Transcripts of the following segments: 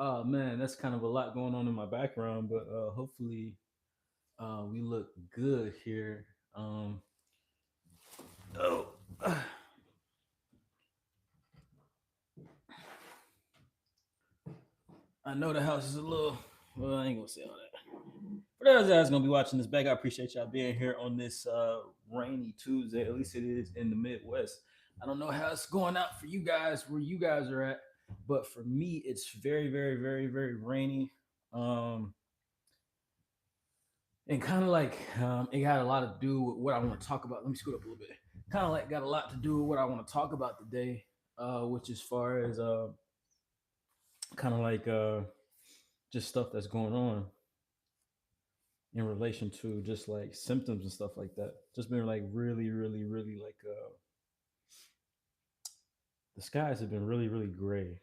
Oh man, that's kind of a lot going on in my background, but hopefully we look good here. Oh, I know the house is a little. Well, I ain't gonna say all that. For those that's gonna be watching this back, I appreciate y'all being here on this rainy Tuesday. At least it is in the Midwest. I don't know how it's going out for you guys, where you guys are at, but for me, it's very, very, very, very rainy. Um, and kind of like it got a lot to do with what I want to talk about. Let me scoot up a little bit. Kind of like got a lot to do with what I want to talk about today, which as far as kind of like just stuff that's going on in relation to just like symptoms and stuff like that. Just been like really, really, really like the skies have been really, really gray,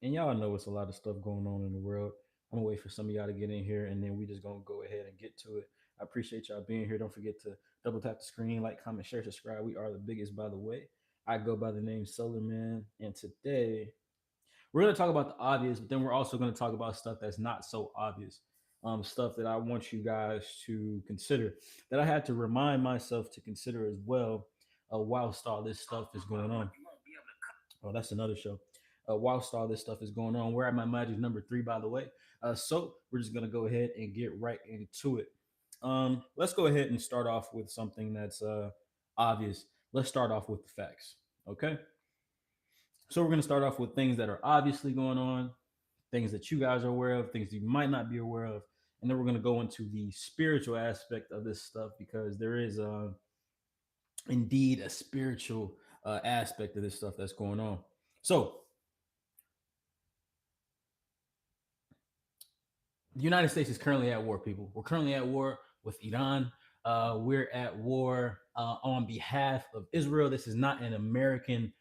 and y'all know it's a lot of stuff going on in the world. I'm gonna wait for some of y'all to get in here, and then we just gonna go ahead and get to it. I appreciate y'all being here. Don't forget to double tap the screen, like, comment, share, subscribe. We are the biggest, by the way. I go by the name Solar Man, and today we're gonna talk about the obvious, but then we're also gonna talk about stuff that's not so obvious. Stuff that I want you guys to consider, that I had to remind myself to consider as well, whilst all this stuff is going on. Oh, that's another show. Whilst all this stuff is going on, we're at my magic number 3, by the way. So we're just gonna go ahead and get right into it. Let's go ahead and start off with something that's obvious. Let's start off with the facts. Okay. So we're gonna start off with things that are obviously going on, things that you guys are aware of, things you might not be aware of, and then we're gonna go into the spiritual aspect of this stuff because there is indeed a spiritual aspect of this stuff that's going on. So the United States is currently at war, people. We're currently at war with Iran. We're at war on behalf of Israel. This is not an American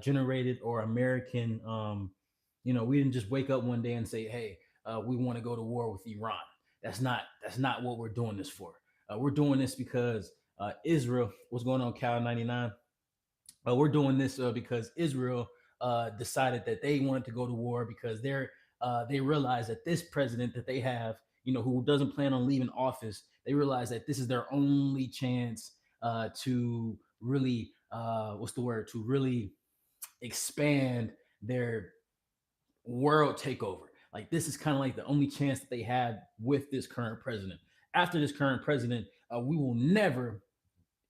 generated or American. We didn't just wake up one day and say, "Hey, we want to go to war with Iran." That's not what we're doing this for. We're doing this because Israel. What's going on, Cal 99? We're doing this because Israel decided that they wanted to go to war because they realize that this president that they have, who doesn't plan on leaving office, they realize that this is their only chance to really, what's the word, to really expand their world takeover. Like this is kind of like the only chance that they had with this current president. After this current president, we will never,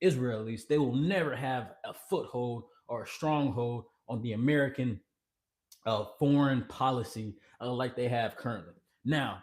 Israel at least, they will never have a foothold or a stronghold on the American foreign policy like they have currently. Now,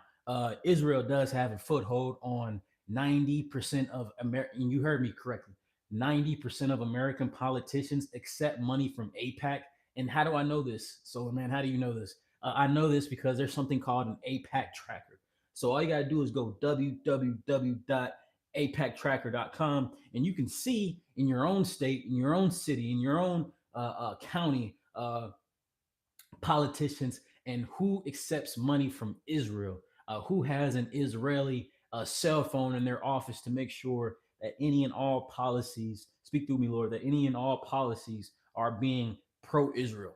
Israel does have a foothold on 90% of American, you heard me correctly, 90% of American politicians accept money from APAC. And how do I know this? So, man, how do you know this? I know this because there's something called an APAC tracker. So all you got to do is go www.apactracker.com and you can see in your own state, in your own city, in your own county, politicians and who accepts money from Israel, who has an Israeli cell phone in their office to make sure that any and all policies, speak through me, Lord, that any and all policies are being pro Israel.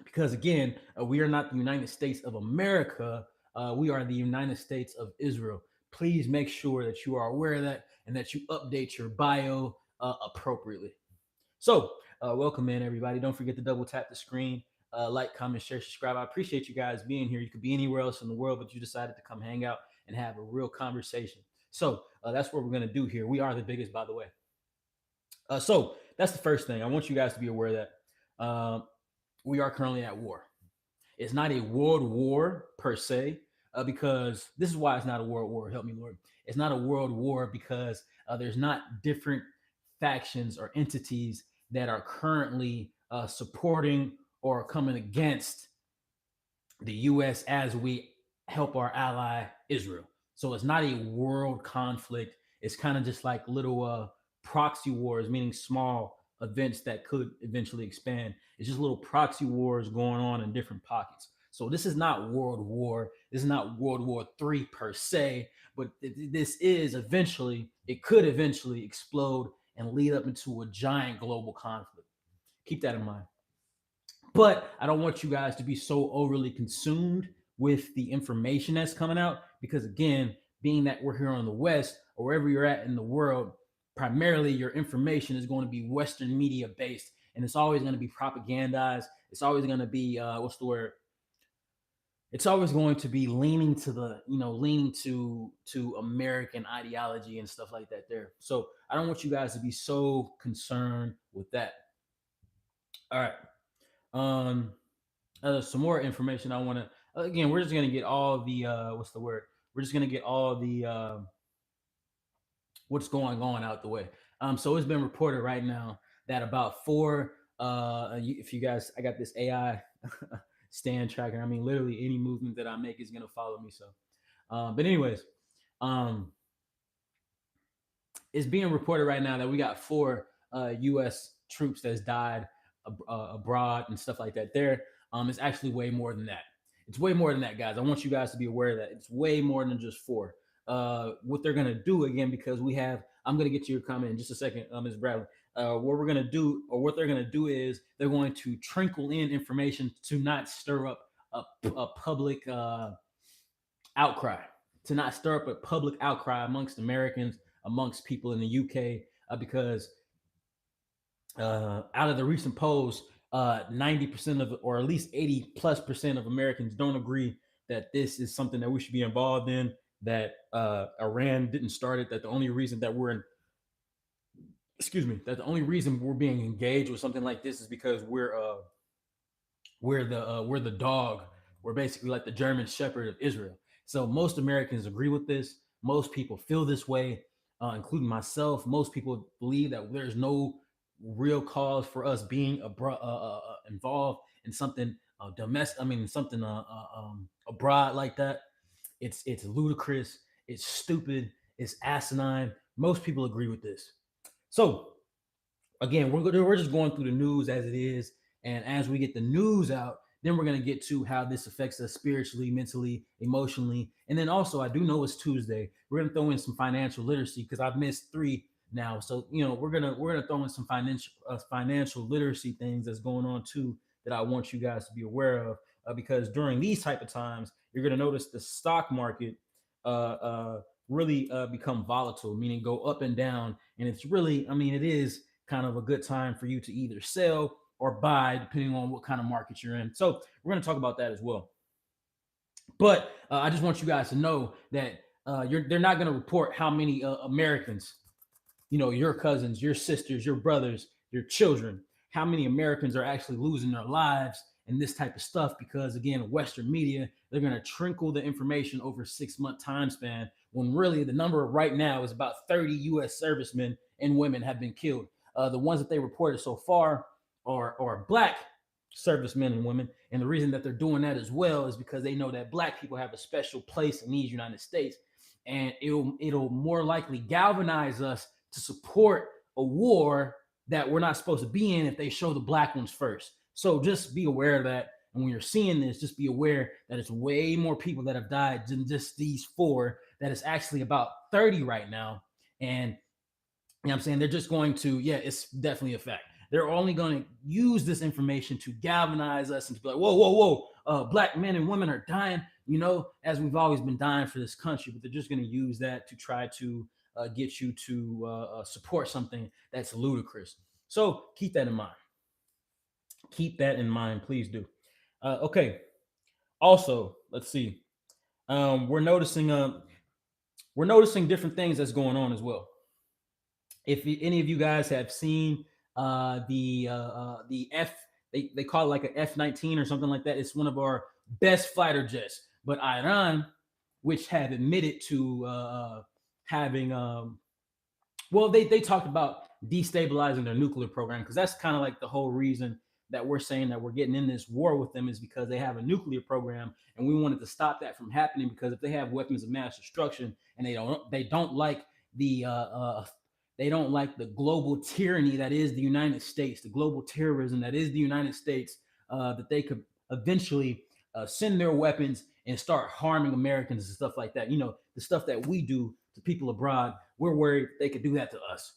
Because again, we are not the United States of America, we are the United States of Israel. Please make sure that you are aware of that and that you update your bio appropriately. So, welcome in, everybody. Don't forget to double tap the screen, like, comment, share, subscribe. I appreciate you guys being here. You could be anywhere else in the world, but you decided to come hang out and have a real conversation. So, that's what we're going to do here. We are the biggest, by the way. So, that's the first thing. I want you guys to be aware that we are currently at war. It's not a world war per se, because this is why it's not a world war. Help me, Lord. It's not a world war because there's not different factions or entities that are currently supporting or coming against the U.S. as we help our ally Israel. So it's not a world conflict. It's kind of just like little proxy wars, meaning small events that could eventually expand. It's just little proxy wars going on in different pockets. So this is not World War. This is not World War III per se, but this is eventually, it could eventually explode and lead up into a giant global conflict. Keep that in mind. But I don't want you guys to be so overly consumed with the information that's coming out because, again, being that we're here on the West or wherever you're at in the world, primarily your information is going to be Western media based, and it's always going to be propagandized. It's always going to be what's the word? It's always going to be leaning to leaning to American ideology and stuff like that there. So I don't want you guys to be so concerned with that. All right. um some more information I want to, again, we're just going to get all the what's the word, we're just going to get all the what's going on out the way. So it's been reported right now that about four if you guys, I got this AI stand tracker. I mean, literally any movement that I make is going to follow me. So but anyways, um it's being reported right now that we got four U.S. troops that's died abroad and stuff like that. There, it's actually way more than that. It's way more than that, guys. I want you guys to be aware of that. It's way more than just four. What they're gonna do again, because we have, I'm gonna get to your comment in just a second, Ms. Bradley. What we're gonna do, or what they're gonna do, is they're going to trickle in information to not stir up a public outcry, to not stir up a public outcry amongst Americans, amongst people in the UK, because out of the recent polls, 90% of, or at least 80+% of Americans don't agree that this is something that we should be involved in, that Iran didn't start it, that the only reason that we're in, excuse me, that the only reason we're being engaged with something like this is because we're the dog. We're basically like the German Shepherd of Israel. So most Americans agree with this. Most people feel this way, including myself. Most people believe that there's no real cause for us being involved in something domestic. I mean, something abroad like that. It's ludicrous. It's stupid. It's asinine. Most people agree with this. So again, we're just going through the news as it is, and as we get the news out, then we're going to get to how this affects us spiritually, mentally, emotionally, and then also, I do know it's Tuesday. We're going to throw in some financial literacy because I've missed three now. So we're gonna throw in some financial literacy things that's going on too, that I want you guys to be aware of, because during these type of times, you're going to notice the stock market really become volatile, meaning go up and down, and it's really, I mean, it is kind of a good time for you to either sell or buy, depending on what kind of market you're in. So we're going to talk about that as well. But I just want you guys to know that they're not going to report how many Americans, your cousins, your sisters, your brothers, your children, how many Americans are actually losing their lives and this type of stuff, because again, Western media, they're going to trickle the information over 6-month time span, when really the number right now is about 30 U.S. servicemen and women have been killed. The ones that they reported so far are black servicemen and women, and the reason that they're doing that as well is because they know that black people have a special place in these United States, and it'll more likely galvanize us to support a war that we're not supposed to be in if they show the black ones first. So just be aware of that. And when you're seeing this, just be aware that it's way more people that have died than just these four, that it's actually about 30 right now. And you know what I'm saying? They're just going to, yeah, it's definitely a fact. They're only going to use this information to galvanize us and to be like, whoa, whoa, whoa, black men and women are dying, as we've always been dying for this country. But they're just going to use that to try to get you to support something that's ludicrous. So keep that in mind. Keep that in mind, please do. Okay. Also, let's see. We're noticing different things that's going on as well. If any of you guys have seen the F, they call it like a F-19 or something like that. It's one of our best fighter jets. But Iran, which have admitted to having, well, they talked about destabilizing their nuclear program, because that's kind of like the whole reason that we're saying that we're getting in this war with them, is because they have a nuclear program, and we wanted to stop that from happening. Because if they have weapons of mass destruction and they don't like the global tyranny that is the United States, the global terrorism that is the United States, that they could eventually send their weapons and start harming Americans and stuff like that. The stuff that we do to people abroad, we're worried they could do that to us.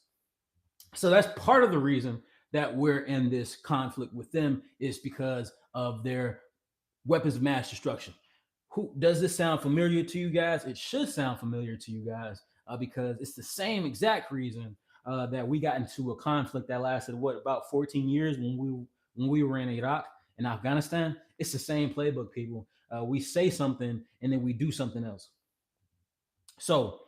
So that's part of the reason that we're in this conflict with them is because of their weapons of mass destruction. Who does this sound familiar to you guys? It should sound familiar to you guys because it's the same exact reason that we got into a conflict that lasted what about 14 years when we were in Iraq and Afghanistan. It's the same playbook, people. We say something and then we do something else. So,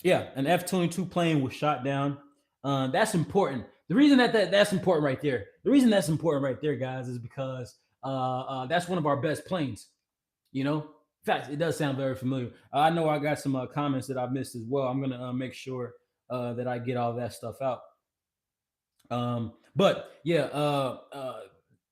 yeah, an F-22 plane was shot down. That's important. The reason that's important right there. The reason that's important right there, guys, is because that's one of our best planes. You know, in fact, it does sound very familiar. I know I got some comments that I missed as well. I'm gonna make sure that I get all that stuff out. But yeah,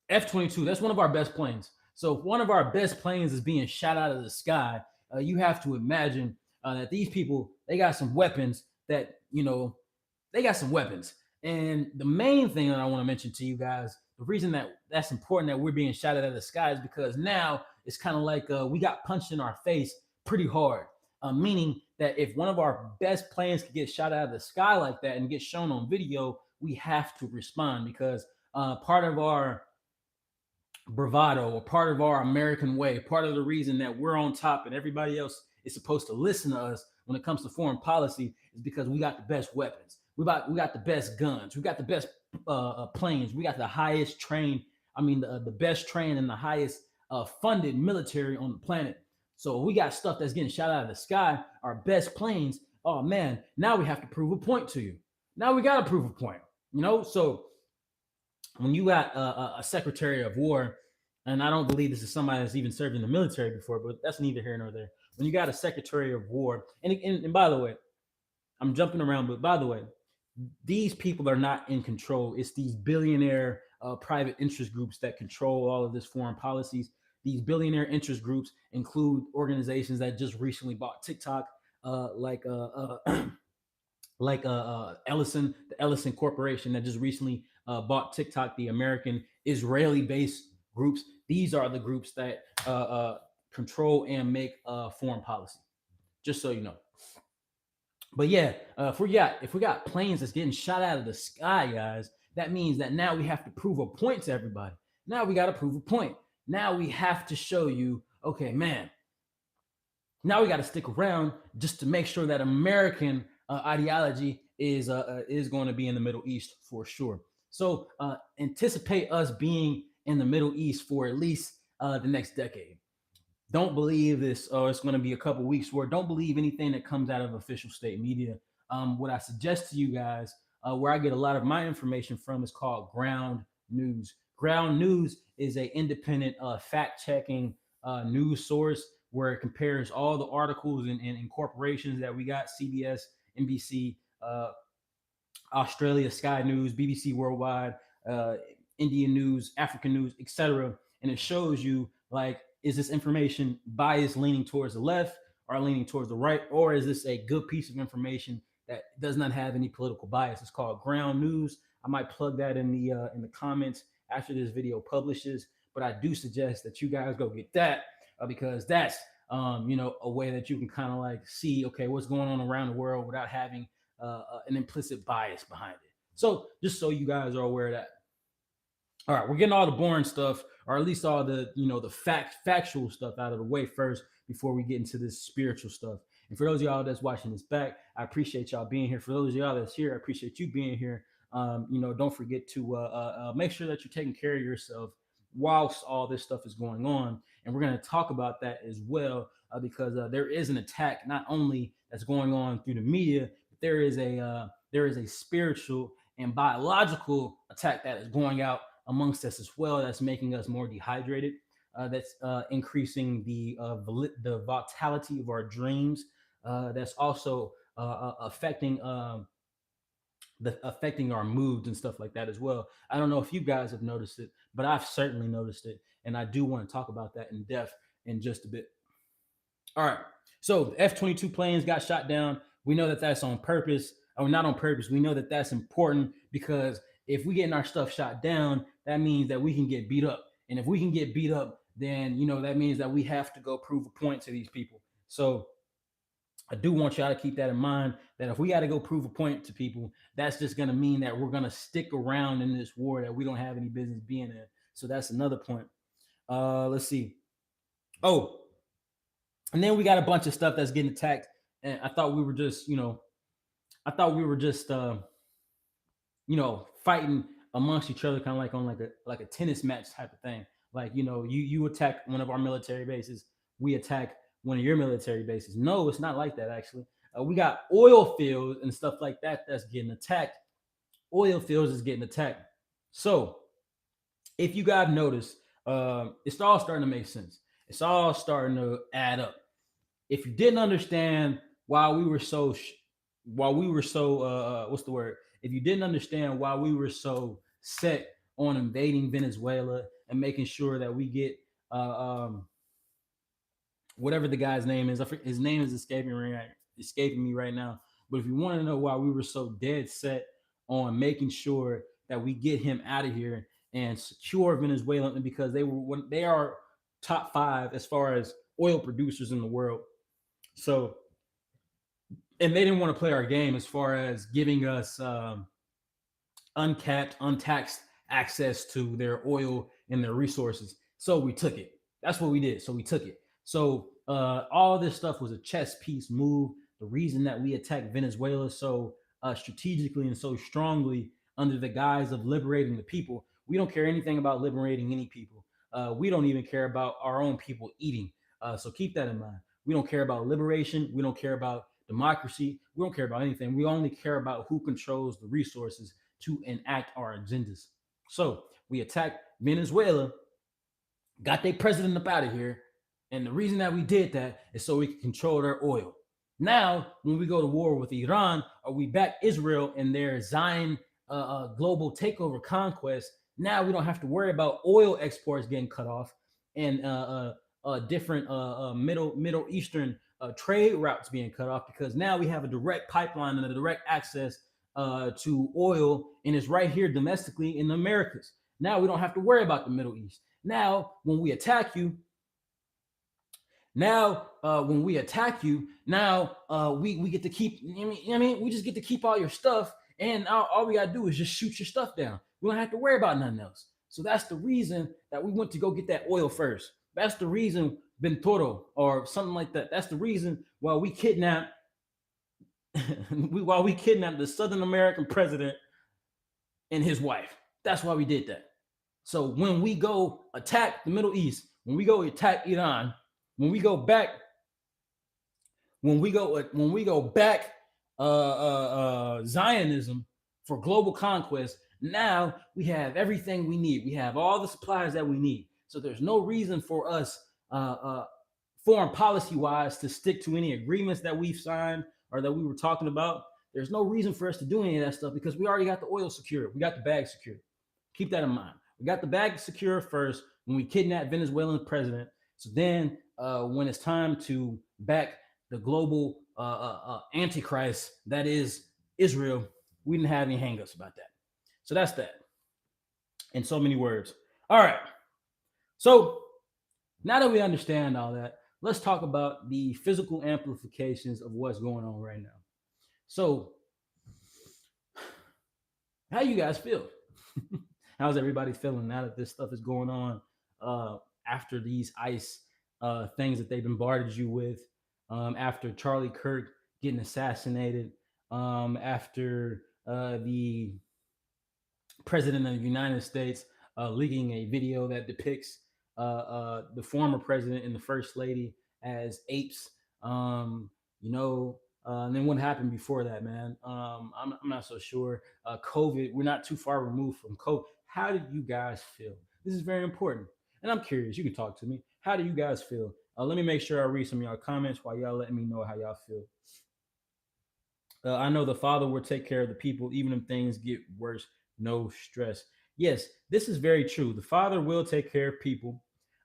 F-22. That's one of our best planes. So if one of our best planes is being shot out of the sky, you have to imagine that these people they got some weapons that they got some weapons. And the main thing that I want to mention to you guys, the reason that that's important that we're being shot out of the sky is because now it's kind of like we got punched in our face pretty hard. Meaning that if one of our best planes could get shot out of the sky like that and get shown on video, we have to respond because part of our bravado or part of our American way, part of the reason that we're on top and everybody else is supposed to listen to us when it comes to foreign policy is because we got the best weapons. We got the best guns. We got the best planes. We got the highest trained, the best trained and the highest funded military on the planet. So we got stuff that's getting shot out of the sky, our best planes. Oh man, now we have to prove a point to you. Now we got to prove a point, So when you got a secretary of war, and I don't believe this is somebody that's even served in the military before, but that's neither here nor there. When you got a secretary of war, and by the way, I'm jumping around, but by the way, these people are not in control. It's these billionaire private interest groups that control all of this foreign policies. These billionaire interest groups include organizations that just recently bought TikTok, like Ellison, the Ellison Corporation that just recently bought TikTok, the American Israeli-based groups. These are the groups that control and make foreign policy. Just so you know. But yeah, if we got planes that's getting shot out of the sky, guys, that means that now we have to prove a point to everybody. Now we got to prove a point. Now we have to show you, okay, man. Now we got to stick around just to make sure that American ideology is going to be in the Middle East for sure. So anticipate us being in the Middle East for at least the next decade. Don't believe this. Oh, it's going to be a couple weeks for it. Don't believe anything that comes out of official state media. What I suggest to you guys, where I get a lot of my information from, is called Ground News. Ground News is an independent fact-checking news source where it compares all the articles and corporations that we got: CBS, NBC, Australia, Sky News, BBC Worldwide, Indian News, African News, etc. And it shows you, like, is this information biased, leaning towards the left or leaning towards the right, or is this a good piece of information that does not have any political bias? It's called Ground News. I might plug that in the comments after this video publishes, but I do suggest that you guys go get that because that's a way that you can kind of like see, okay, what's going on around the world without having an implicit bias behind it. So just so you guys are aware of that. All right, we're getting all the boring stuff, or at least all the the factual stuff out of the way first before we get into this spiritual stuff. And for those of y'all that's watching this back, I appreciate y'all being here. For those of y'all that's here, I appreciate you being here. Don't forget to make sure that you're taking care of yourself whilst all this stuff is going on. And we're going to talk about that as well because there is an attack not only that's going on through the media, but there is a spiritual and biological attack that is going out amongst us as well. That's making us more dehydrated. That's increasing the vitality of our dreams. That's also affecting our moods and stuff like that as well. I don't know if you guys have noticed it, but I've certainly noticed it, and I do want to talk about that in depth in just a bit. All right, so the F-22 planes got shot down. We know that that's on purpose, or not on purpose. We know that that's important because if we getting our stuff shot down, that means that we can get beat up, and if we can get beat up, then that means that we have to go prove a point to these people. So I do want y'all to keep that in mind, that if we got to go prove a point to people, that's just going to mean that we're going to stick around in this war that we don't have any business being in. So that's another point. Let's see. Oh, and then we got a bunch of stuff that's getting attacked. And I thought we were just, I thought we were just, fighting amongst each other, kind of like on like a tennis match type of thing. Like, you attack one of our military bases, we attack one of your military bases. No, it's not like that actually. We got oil fields and stuff like that that's getting attacked. Oil fields is getting attacked. So if you guys notice, it's all starting to make sense. It's all starting to add up. If you didn't understand why we were so, what's the word? If you didn't understand why we were so set on invading Venezuela and making sure that we get whatever the guy's name is, his name is escaping me right now. But if you want to know why we were so dead set on making sure that we get him out of here and secure Venezuela, because they are top 5 as far as oil producers in the world. So, and they didn't want to play our game as far as giving us uncapped, untaxed access to their oil and their resources. So we took it. That's what we did. So we took it. So all this stuff was a chess piece move. The reason that we attacked Venezuela so strategically and so strongly under the guise of liberating the people, we don't care anything about liberating any people. We don't even care about our own people eating. So keep that in mind. We don't care about liberation. We don't care about democracy. We don't care about anything. We only care about who controls the resources to enact our agendas. So we attacked Venezuela, got their president up out of here. And the reason that we did that is so we could control their oil. Now, when we go to war with Iran, or we back Israel in their Zion global takeover conquest, now we don't have to worry about oil exports getting cut off and different Middle Eastern trade routes being cut off, because now we have a direct pipeline and a direct access to oil, and it's right here domestically in the Americas. Now we don't have to worry about the Middle East. Now, when we attack you, we get to keep. We just get to keep all your stuff, and all we gotta do is just shoot your stuff down. We don't have to worry about nothing else. So that's the reason that we went to go get that oil first. That's the reason Bentoro or something like that. That's the reason why we kidnapped the Southern American president and his wife. That's why we did that. So when we go attack the Middle East, when we go attack Iran, when we go back Zionism for global conquest, now we have everything we need. We have all the supplies that we need. So there's no reason for us, foreign policy wise, to stick to any agreements that we've signed or that we were talking about. There's no reason for us to do any of that stuff, because we already got the oil secured. We got the bag secured. Keep that in mind. We got the bag secure first when we kidnapped Venezuelan president. So then, when it's time to back the global antichrist that is Israel, we didn't have any hangups about that. So that's that. In so many words. All right. So now that we understand all that, let's talk about the physical amplifications of what's going on right now. So, how you guys feel? How's everybody feeling now that this stuff is going on? After these ICE things that they've bombarded you with, after Charlie Kirk getting assassinated, after the president of the United States leaking a video that depicts the former president and the first lady as apes. And then what happened before that, man? I'm not so sure. COVID, we're not too far removed from COVID. How did you guys feel? This is very important. And I'm curious, you can talk to me. How do you guys feel? Let me make sure I read some of y'all comments while y'all letting me know how y'all feel. I know the Father will take care of the people, even if things get worse. No stress. Yes, this is very true. The Father will take care of people.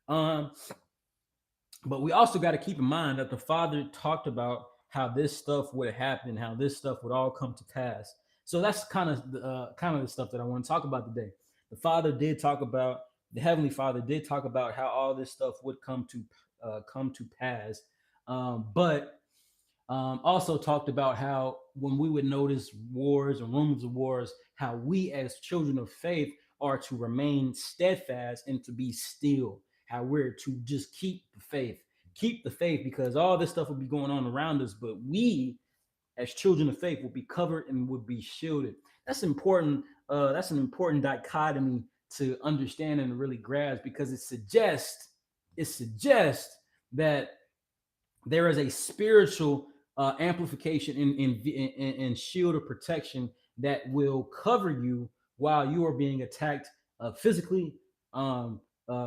But we also got to keep in mind that the Father talked about how this stuff would happen, how this stuff would all come to pass. So that's kind of the stuff that I want to talk about today. The Heavenly Father did talk about how all this stuff would come to pass. But Also talked about how when we would notice wars and rumors of wars, how we as children of faith are to remain steadfast and to be still. How we're to just keep the faith, because all this stuff will be going on around us, but we as children of faith will be covered and will be shielded. That's important. That's an important dichotomy to understand and really grasp, because it suggests that there is a spiritual amplification in shield of protection that will cover you while you are being attacked physically,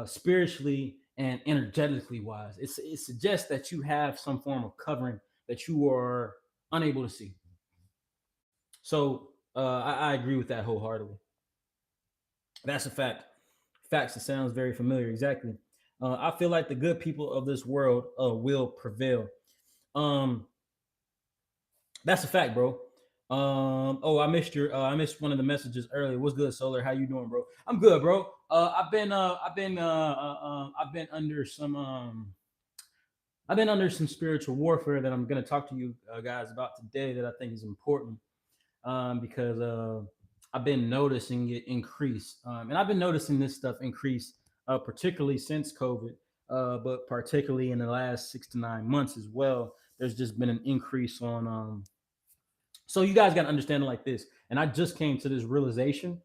spiritually, and energetically wise. It suggests that you have some form of covering that you are unable to see. So I agree with that wholeheartedly. That's a fact. Facts. It sounds very familiar. Exactly. I feel like the good people of this world will prevail. Um, That's a fact, bro. Oh, I missed one of the messages earlier. What's good, Solar? How you doing, bro? I'm good, bro. I've been under some spiritual warfare that I'm gonna talk to you guys about today that I think is important, because I've been noticing it increase, and I've been noticing this stuff increase, particularly since COVID, but particularly in the last 6 to 9 months as well. There's just been an increase on so you guys got to understand it like this. And I just came to this realization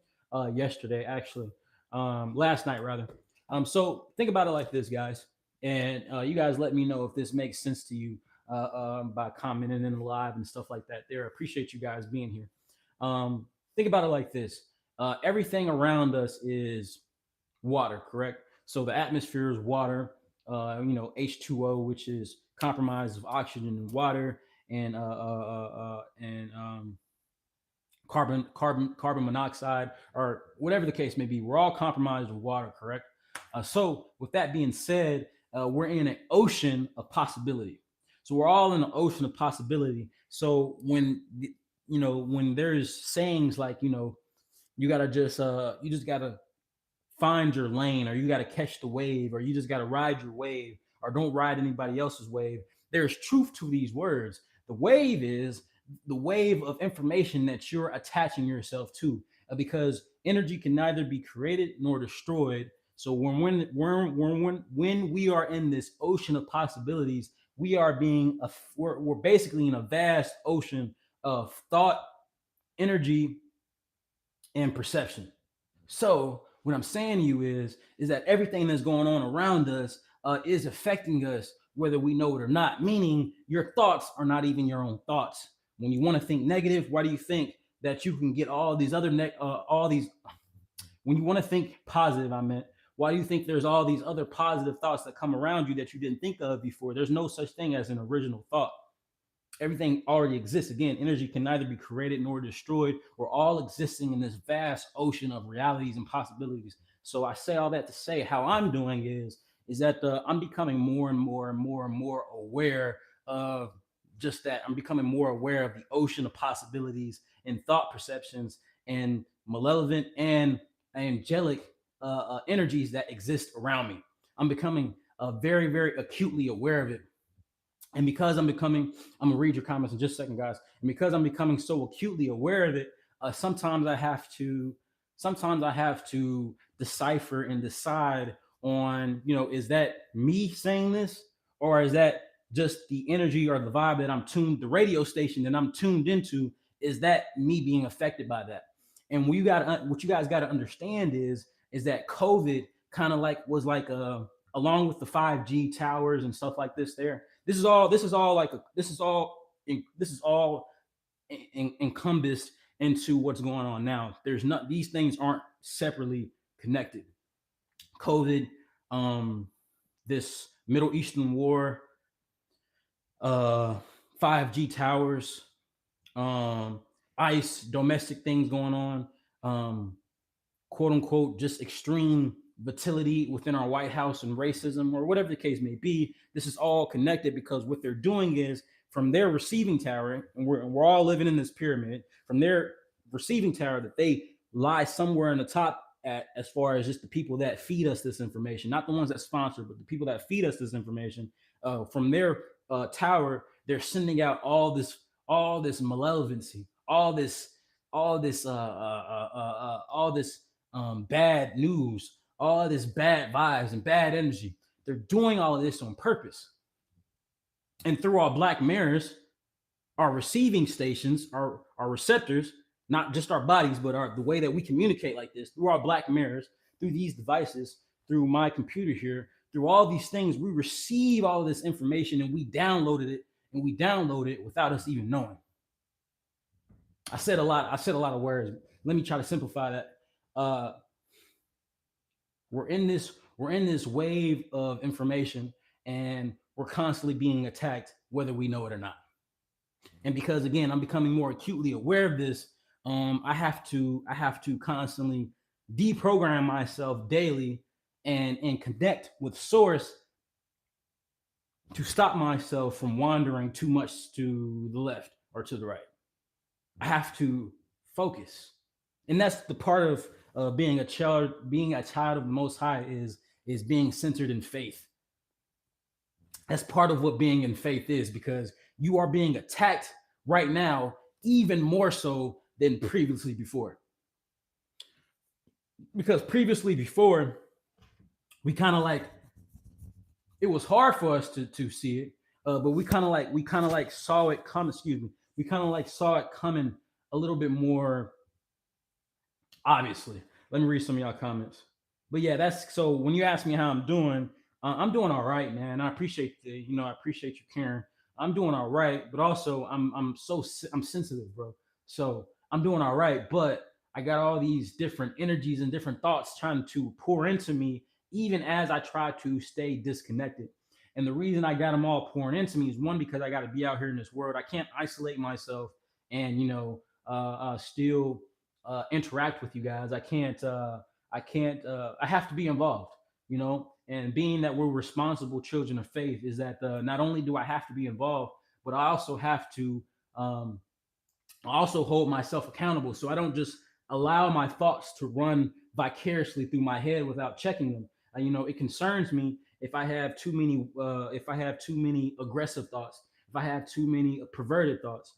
yesterday, actually, last night rather. So think about it like this, guys, and you guys let me know if this makes sense to you by commenting in the live and stuff like that. There, I appreciate you guys being here. Think about it like this: everything around us is water, correct? So the atmosphere is water. H2O, which is compromised of oxygen and water, and carbon monoxide, or whatever the case may be. We're all compromised with water, correct? So with that being said, we're in an ocean of possibility. So we're all in an ocean of possibility. So when there's sayings like, you just gotta find your lane, or you got to catch the wave, or you just got to ride your wave, or don't ride anybody else's wave. There's truth to these words. The wave is the wave of information that you're attaching yourself to, because energy can neither be created nor destroyed. So when we are in this ocean of possibilities, we are we're basically in a vast ocean of thought, energy, and perception. So what I'm saying to you is that everything that's going on around us is affecting us, whether we know it or not. Meaning, your thoughts are not even your own thoughts. When you want to think negative, why do you think that you can get all these other all these? When you want to think positive, I meant, why do you think there's all these other positive thoughts that come around you that you didn't think of before? There's no such thing as an original thought. Everything already exists. Again, energy can neither be created nor destroyed. We're all existing in this vast ocean of realities and possibilities. So I say all that to say how I'm doing is that I'm becoming more and more and more and more aware of just that. I'm becoming more aware of the ocean of possibilities and thought perceptions and malevolent and angelic energies that exist around me. I'm becoming very, very acutely aware of it. And because I'm gonna read your comments in just a second, guys. And because I'm becoming so acutely aware of it, sometimes I have to decipher and decide on, is that me saying this, or is that just the energy or the vibe that the radio station that I'm tuned into, is that me being affected by that? And what you guys got to understand is that COVID kind of like was like along with the 5G towers and stuff like this. This is all encompassed into what's going on now. These things aren't separately connected. COVID, this Middle Eastern war, 5G towers, ICE, domestic things going on, quote unquote, just extreme volatility within our White House and racism, or whatever the case may be. This is all connected because what they're doing is, from their receiving tower, and we're all living in this pyramid, from their receiving tower that they lie somewhere in the top at, as far as just the people that feed us this information, not the ones that sponsor, but the people that feed us this information, from their tower, they're sending out all this malevolency, all this bad news, all this bad vibes and bad energy. They're doing all of this on purpose. And through our black mirrors, our receiving stations, our receptors, not just our bodies, but the way that we communicate like this, through our black mirrors, through these devices, through my computer here, through all these things, we receive all of this information and we download it without us even knowing. I said a lot of words. Let me try to simplify that. We're in this wave of information, and we're constantly being attacked, whether we know it or not. And because, again, I'm becoming more acutely aware of this, I have to constantly deprogram myself daily and connect with source to stop myself from wandering too much to the left or to the right. I have to focus, and that's the part of being a child. Being a child of the Most High is being centered in faith. That's part of what being in faith is, because you are being attacked right now, even more so than previously before. Because previously before, we kind of like, it was hard for us to see it, but we kind of like saw it come. Excuse me. We kind of like saw it coming a little bit more obviously. Let me read some of y'all comments. But yeah, that's so. When you ask me how I'm doing all right, man. I appreciate I appreciate you caring. I'm doing all right, but also I'm sensitive, bro. So I'm doing all right, but I got all these different energies and different thoughts trying to pour into me, even as I try to stay disconnected. And the reason I got them all pouring into me is, one, because I got to be out here in this world. I can't isolate myself and still interact with you guys. I can't. I have to be involved. And being that we're responsible children of faith, is that not only do I have to be involved, but I also have to also hold myself accountable, so I don't just allow my thoughts to run vicariously through my head without checking them. It concerns me if I have too many aggressive thoughts, if I have too many perverted thoughts,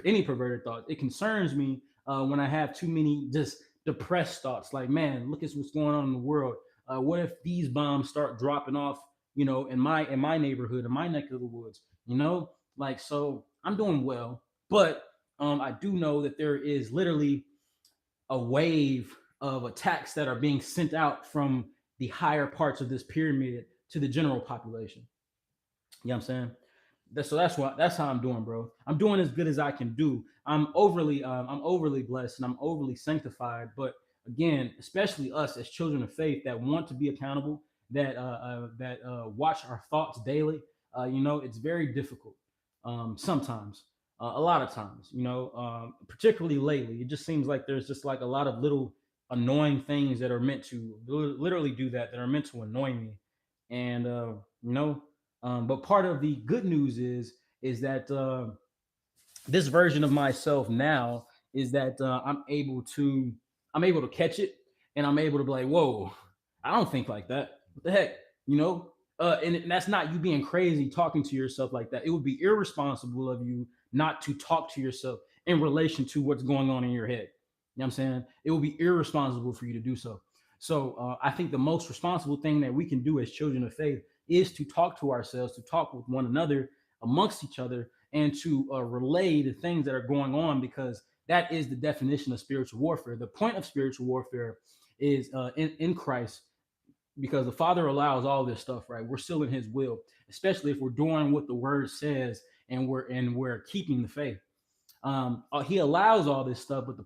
any perverted thoughts. It concerns me when I have too many just depressed thoughts, like, man, look at what's going on in the world. What if these bombs start dropping off, in my neighborhood, in my neck of the woods, so I'm doing well, but I do know that there is literally a wave of attacks that are being sent out from the higher parts of this pyramid to the general population. You know what I'm saying? That's how I'm doing, bro. I'm doing as good as I can do. I'm overly blessed and I'm overly sanctified. But again, especially us as children of faith that want to be accountable, that watch our thoughts daily. It's very difficult sometimes. A lot of times, particularly lately, it just seems like there's just like a lot of little annoying things that are meant to literally do that are meant to annoy me. And but part of the good news is that this version of myself now is that I'm able to catch it, and I'm able to be like, whoa, I don't think like that. What the heck, and that's not you being crazy talking to yourself like that. It would be irresponsible of you not to talk to yourself in relation to what's going on in your head. You know what I'm saying? It would be irresponsible for you to do so. So I think the most responsible thing that we can do as children of faith is to talk to ourselves, to talk with one another, amongst each other, and to relay the things that are going on, because that is the definition of spiritual warfare. The point of spiritual warfare is in Christ, because the Father allows all this stuff, right? We're still in His will, especially if we're doing what the Word says and we're keeping the faith. He allows all this stuff, but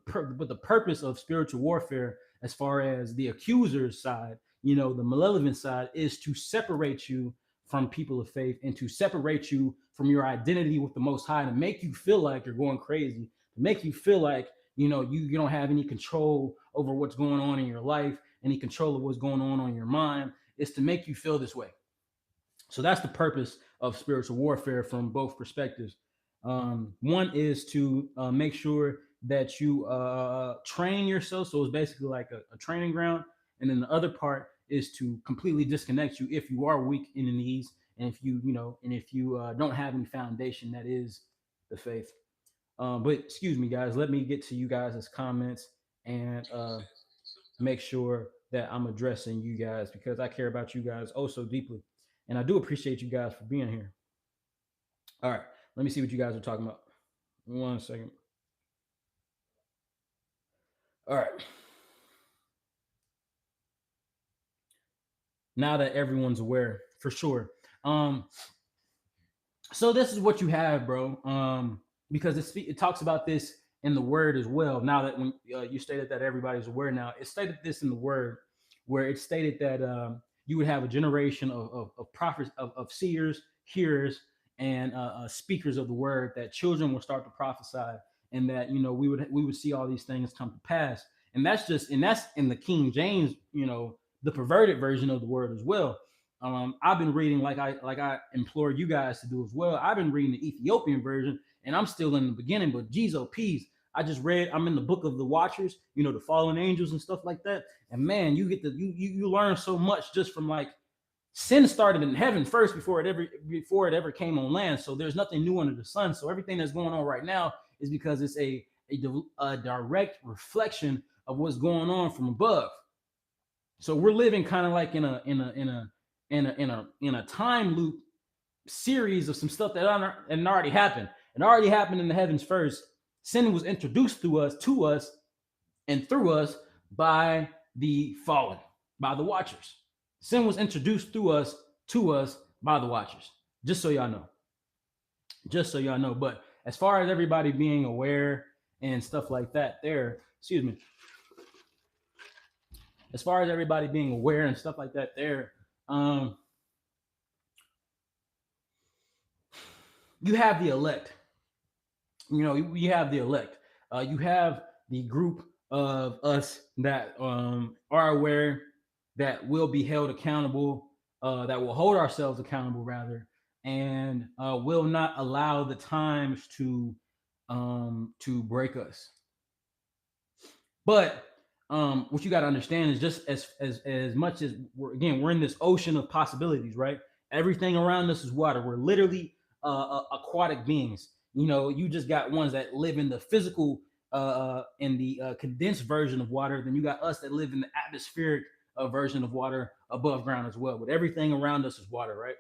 the purpose of spiritual warfare, as far as the accuser's side, the malevolent side, is to separate you from people of faith and to separate you from your identity with the Most High, to make you feel like you're going crazy, to make you feel like you don't have any control over what's going on in your life, any control of what's going on your mind. Is to make you feel this way. So that's the purpose of spiritual warfare from both perspectives. One is to make sure that you train yourself. So it's basically like a training ground. And then the other part is to completely disconnect you if you are weak in the knees And if you don't have any foundation, that is the faith. But excuse me, guys, let me get to you guys' comments and make sure that I'm addressing you guys because I care about you guys oh so deeply. And I do appreciate you guys for being here. All right, let me see what you guys are talking about. 1 second. All right. Now that everyone's aware, for sure. So this is what you have, bro. Because it talks about this in the word as well. Now that when you stated that everybody's aware now, it stated this in the word where it stated that you would have a generation of prophets, of seers, hearers, and speakers of the word. That children will start to prophesy, and that we would see all these things come to pass. And that's in the King James, the perverted version of the word as well. I've been reading like I implore you guys to do as well. I've been reading the Ethiopian version, and I'm still in the beginning. But geez, oh peas, I just read. I'm in the book of the Watchers, the fallen angels and stuff like that. And man, you get you learn so much just from like sin started in heaven first before it ever came on land. So there's nothing new under the sun. So everything that's going on right now is because it's a direct reflection of what's going on from above. So we're living kind of like in a time loop series of some stuff that already happened. It already happened in the heavens first. Sin was introduced to us, and through us by the fallen, by the Watchers. Sin was introduced through us to us by the Watchers. Just so y'all know. Just so y'all know. But as far as everybody being aware and stuff like that, excuse me. As far as everybody being aware and stuff like that, you have the elect. You have the elect. You have the group of us that are aware, that will be held accountable, that will hold ourselves accountable rather, and will not allow the times to break us. But what you got to understand is just as much as we're in this ocean of possibilities, right? Everything around us is water. We're literally aquatic beings. You just got ones that live in the physical, in the condensed version of water. Then you got us that live in the atmospheric version of water above ground as well. But everything around us is water, right?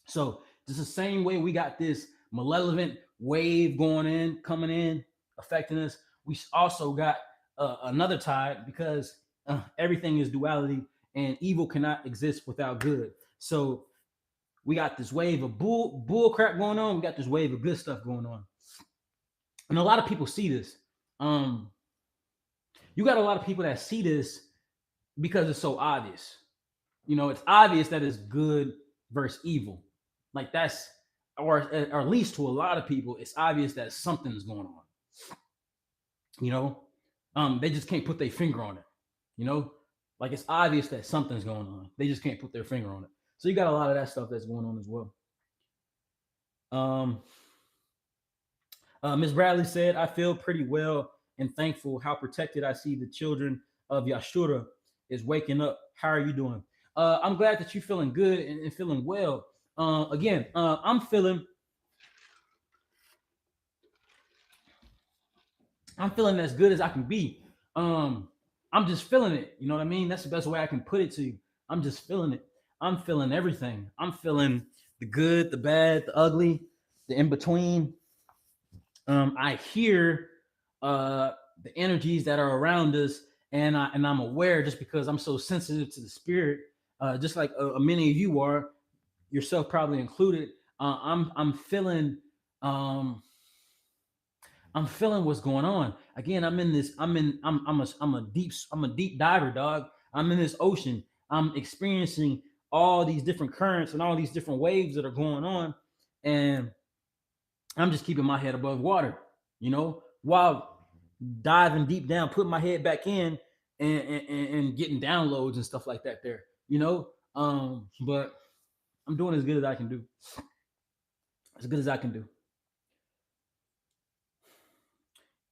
So just the same way we got this malevolent wave coming in, affecting us. We also got another tide because everything is duality and evil cannot exist without good. So we got this wave of bull crap going on. We got this wave of good stuff going on. And a lot of people see this. You got a lot of people that see this because it's so obvious. It's obvious that it's good versus evil. Like that's, or at least to a lot of people, it's obvious that something's going on. They just can't put their finger on it. Like it's obvious that something's going on. They just can't put their finger on it. So you got a lot of that stuff that's going on as well. Ms. Bradley said, I feel pretty well and thankful how protected I see the children of Yashura is waking up. How are you doing? I'm glad that you're feeling good and feeling well. Again, I'm feeling as good as I can be. I'm just feeling it. You know what I mean? That's the best way I can put it to you. I'm just feeling it. I'm feeling everything. I'm feeling the good, the bad, the ugly, the in between. I hear the energies that are around us, and I'm aware just because I'm so sensitive to the spirit, just like many of you are, yourself probably included. I'm feeling what's going on. Again, I'm a deep diver, dog. I'm in this ocean. I'm experiencing all these different currents and all these different waves that are going on, and I'm just keeping my head above water, while diving deep down, putting my head back in and getting downloads and stuff like that there, but I'm doing as good as I can do. As good as I can do.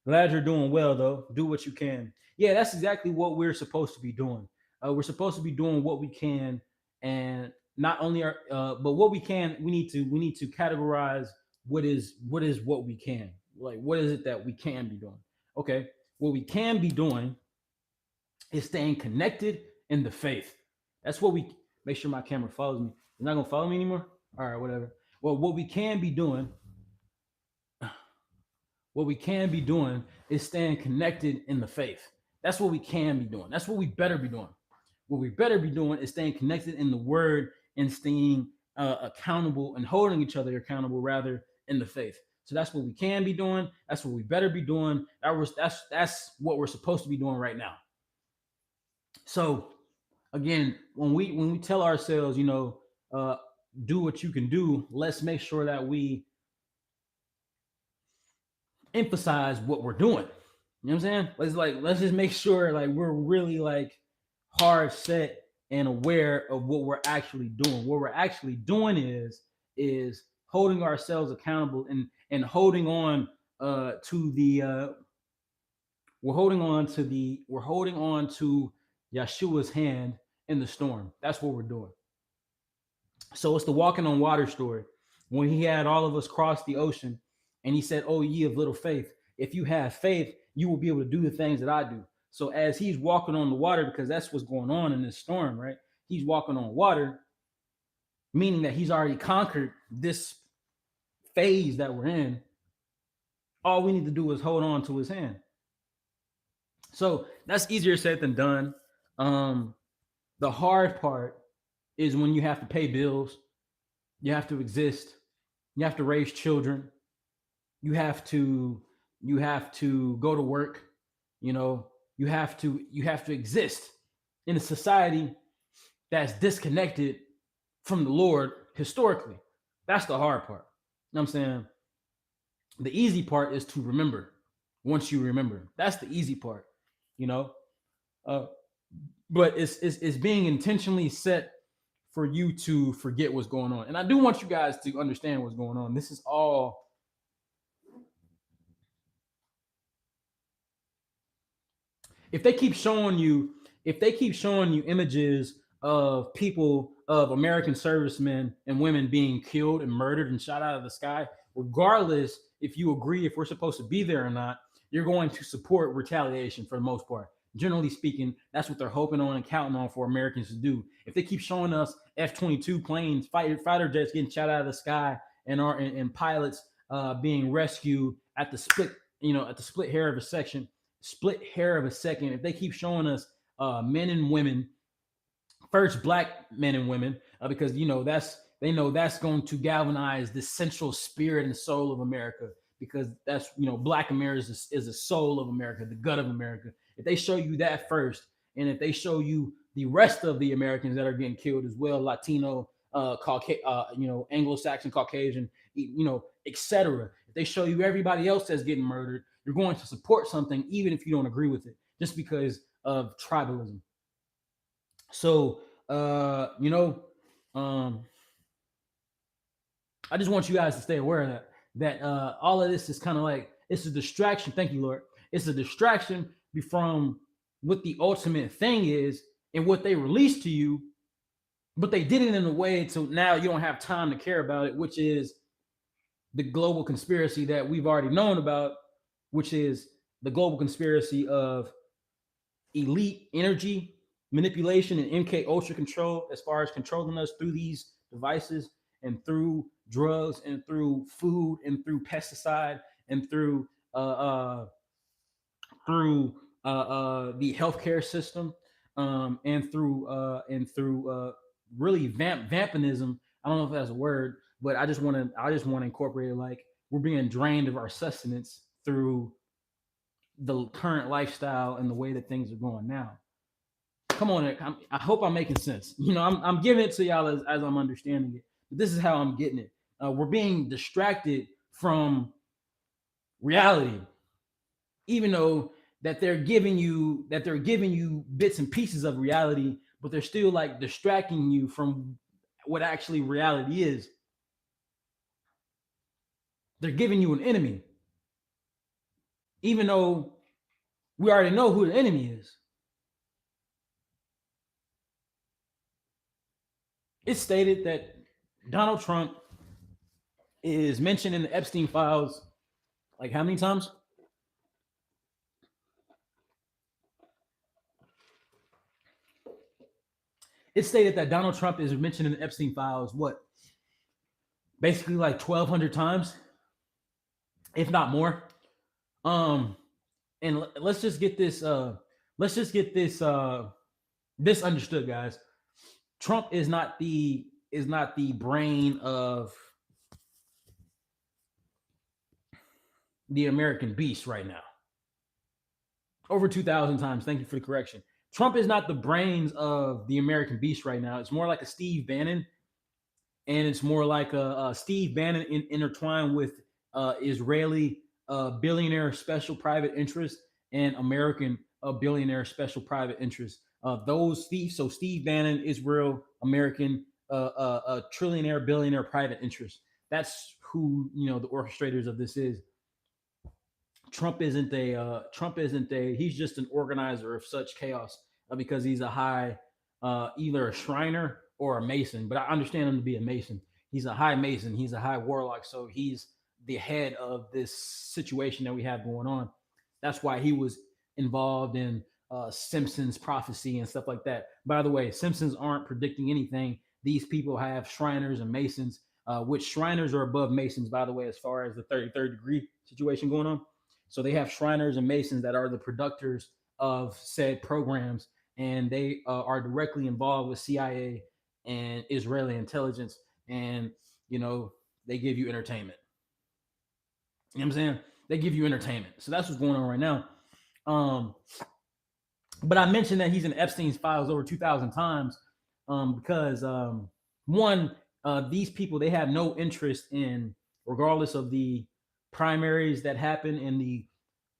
Glad you're doing well, though. Do what you can. Yeah, that's exactly what we're supposed to be doing. We're supposed to be doing what we can and not only are but what we need to categorize what we can, like what is it that we can be doing. Okay, what we can be doing is staying connected in the faith. That's what we make sure my camera follows me. You're not gonna follow me anymore. All right, whatever. Well, what we can be doing is staying connected in the faith. That's what we can be doing. That's what we better be doing. What we better be doing is staying connected in the word and staying accountable and holding each other accountable rather in the faith. So that's what we can be doing. That's what we better be doing. That's what we're supposed to be doing right now. So again, when we tell ourselves, uh, do what you can do, let's make sure that we emphasize what we're doing. You know what I'm saying? Let's just make sure like we're really like hard set and aware of what we're actually doing. What we're actually doing is holding ourselves accountable and holding on to the we're holding on to Yeshua's hand in the storm. That's what we're doing. So it's the walking on water story. When he had all of us cross the ocean and he said, "Oh, ye of little faith, if you have faith, you will be able to do the things that I do." So as he's walking on the water, because that's what's going on in this storm, right? He's walking on water, meaning that he's already conquered this phase that we're in. All we need to do is hold on to his hand. So that's easier said than done. The hard part is when you have to pay bills, you have to exist, you have to raise children, you have to go to work, you know, you have to exist in a society that's disconnected from the Lord historically. That's the hard part. You know what I'm saying? The easy part is to remember. Once you remember, that's the easy part, you know. Uh, but it's being intentionally set for you to forget what's going on. And I do want you guys to understand what's going on. This is all if they keep showing you images of people of American servicemen and women being killed and murdered and shot out of the sky, regardless if you agree if we're supposed to be there or not, you're going to support retaliation for the most part. Generally speaking, that's what they're hoping on and counting on for Americans to do. If they keep showing us F-22 planes, fighter jets getting shot out of the sky, and pilots being rescued at the split hair of a second, if they keep showing us men and women, first black men and women, because they know that's going to galvanize the central spirit and soul of America, because that's black America is the soul of America, the gut of America. If they show you that first, and if they show you the rest of the Americans that are getting killed as well, Latino, Anglo-Saxon, Caucasian, etc. If they show you everybody else that's getting murdered, you're going to support something even if you don't agree with it, just because of tribalism. So, I just want you guys to stay aware of that all of this is kind of like, it's a distraction. Thank you, Lord. It's a distraction from what the ultimate thing is and what they released to you, but they did it in a way so now you don't have time to care about it, which is the global conspiracy that we've already known about, which is the global conspiracy of elite energy manipulation and MK Ultra control, as far as controlling us through these devices and through drugs and through food and through pesticide and through the healthcare system, and through really vampirism. I don't know if that's a word, but I just want to incorporate it, like we're being drained of our sustenance through the current lifestyle and the way that things are going now. Come on, I hope I'm making sense. I'm giving it to y'all as I'm understanding it. But this is how I'm getting it. We're being distracted from reality, even though that they're giving you bits and pieces of reality, but they're still like distracting you from what actually reality is. They're giving you an enemy, even though we already know who the enemy is. It's stated that Donald Trump is mentioned in the Epstein files like how many times? It's stated that Donald Trump is mentioned in the Epstein files, what, basically like 1,200 times, if not more. Um, and let's just get this. Let's just get this. This understood, guys. Trump is not the brain of the American beast right now. Over 2,000 times. Thank you for the correction. Trump is not the brains of the American beast right now. It's more like a Steve Bannon, and it's more like a Steve Bannon intertwined with Israeli billionaire special private interest and American billionaire special private interest. Those Steve, so Steve Bannon, Israel, American, trillionaire, billionaire private interest. That's who the orchestrators of this is. Trump isn't a he's just an organizer of such chaos because he's a high either a Shriner or a Mason, but I understand him to be a Mason. He's a high Mason, he's a high warlock, so he's the head of this situation that we have going on. That's why he was involved in Simpsons prophecy and stuff like that. By the way, Simpsons aren't predicting anything. These people have Shriners and Masons, which Shriners are above Masons, by the way, as far as the 33rd degree situation going on. So they have Shriners and Masons that are the producers of said programs, and they are directly involved with CIA and Israeli intelligence, and they give you entertainment. You know what I'm saying? They give you entertainment. So that's what's going on right now. But I mentioned that he's in Epstein's files over 2,000 times because one, these people, they have no interest in, regardless of the primaries that happen in the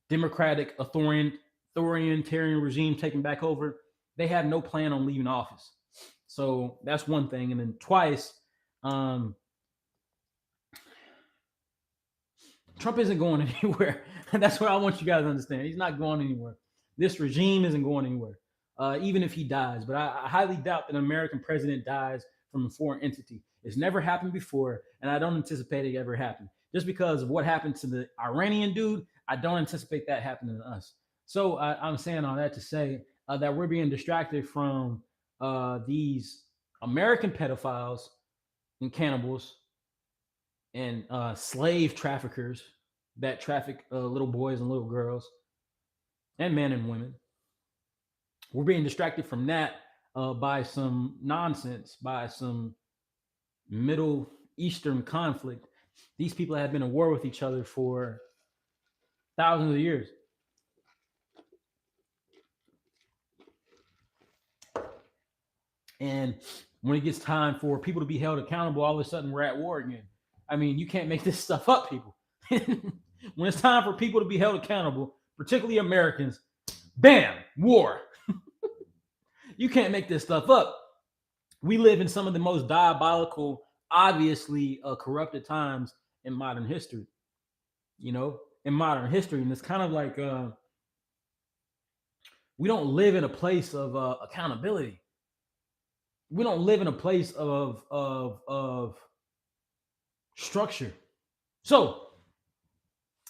Democratic authoritarian regime taking back over, they have no plan on leaving office. So that's one thing. And then twice, Trump isn't going anywhere. That's what I want you guys to understand. He's not going anywhere. This regime isn't going anywhere, even if he dies. But I highly doubt that an American president dies from a foreign entity. It's never happened before, and I don't anticipate it ever happen. Just because of what happened to the Iranian dude, I don't anticipate that happening to us. So I'm saying all that to say that we're being distracted from these American pedophiles and cannibals and slave traffickers that traffic little boys and little girls and men and women. We're being distracted from that by some nonsense, by some Middle Eastern conflict. These people have been at war with each other for thousands of years. And when it gets time for people to be held accountable, all of a sudden we're at war again. I mean, you can't make this stuff up, people. When it's time for people to be held accountable, particularly Americans, bam, war. You can't make this stuff up. We live in some of the most diabolical, obviously corrupted times in modern history. In modern history, and it's kind of like we don't live in a place of accountability. We don't live in a place of structure. So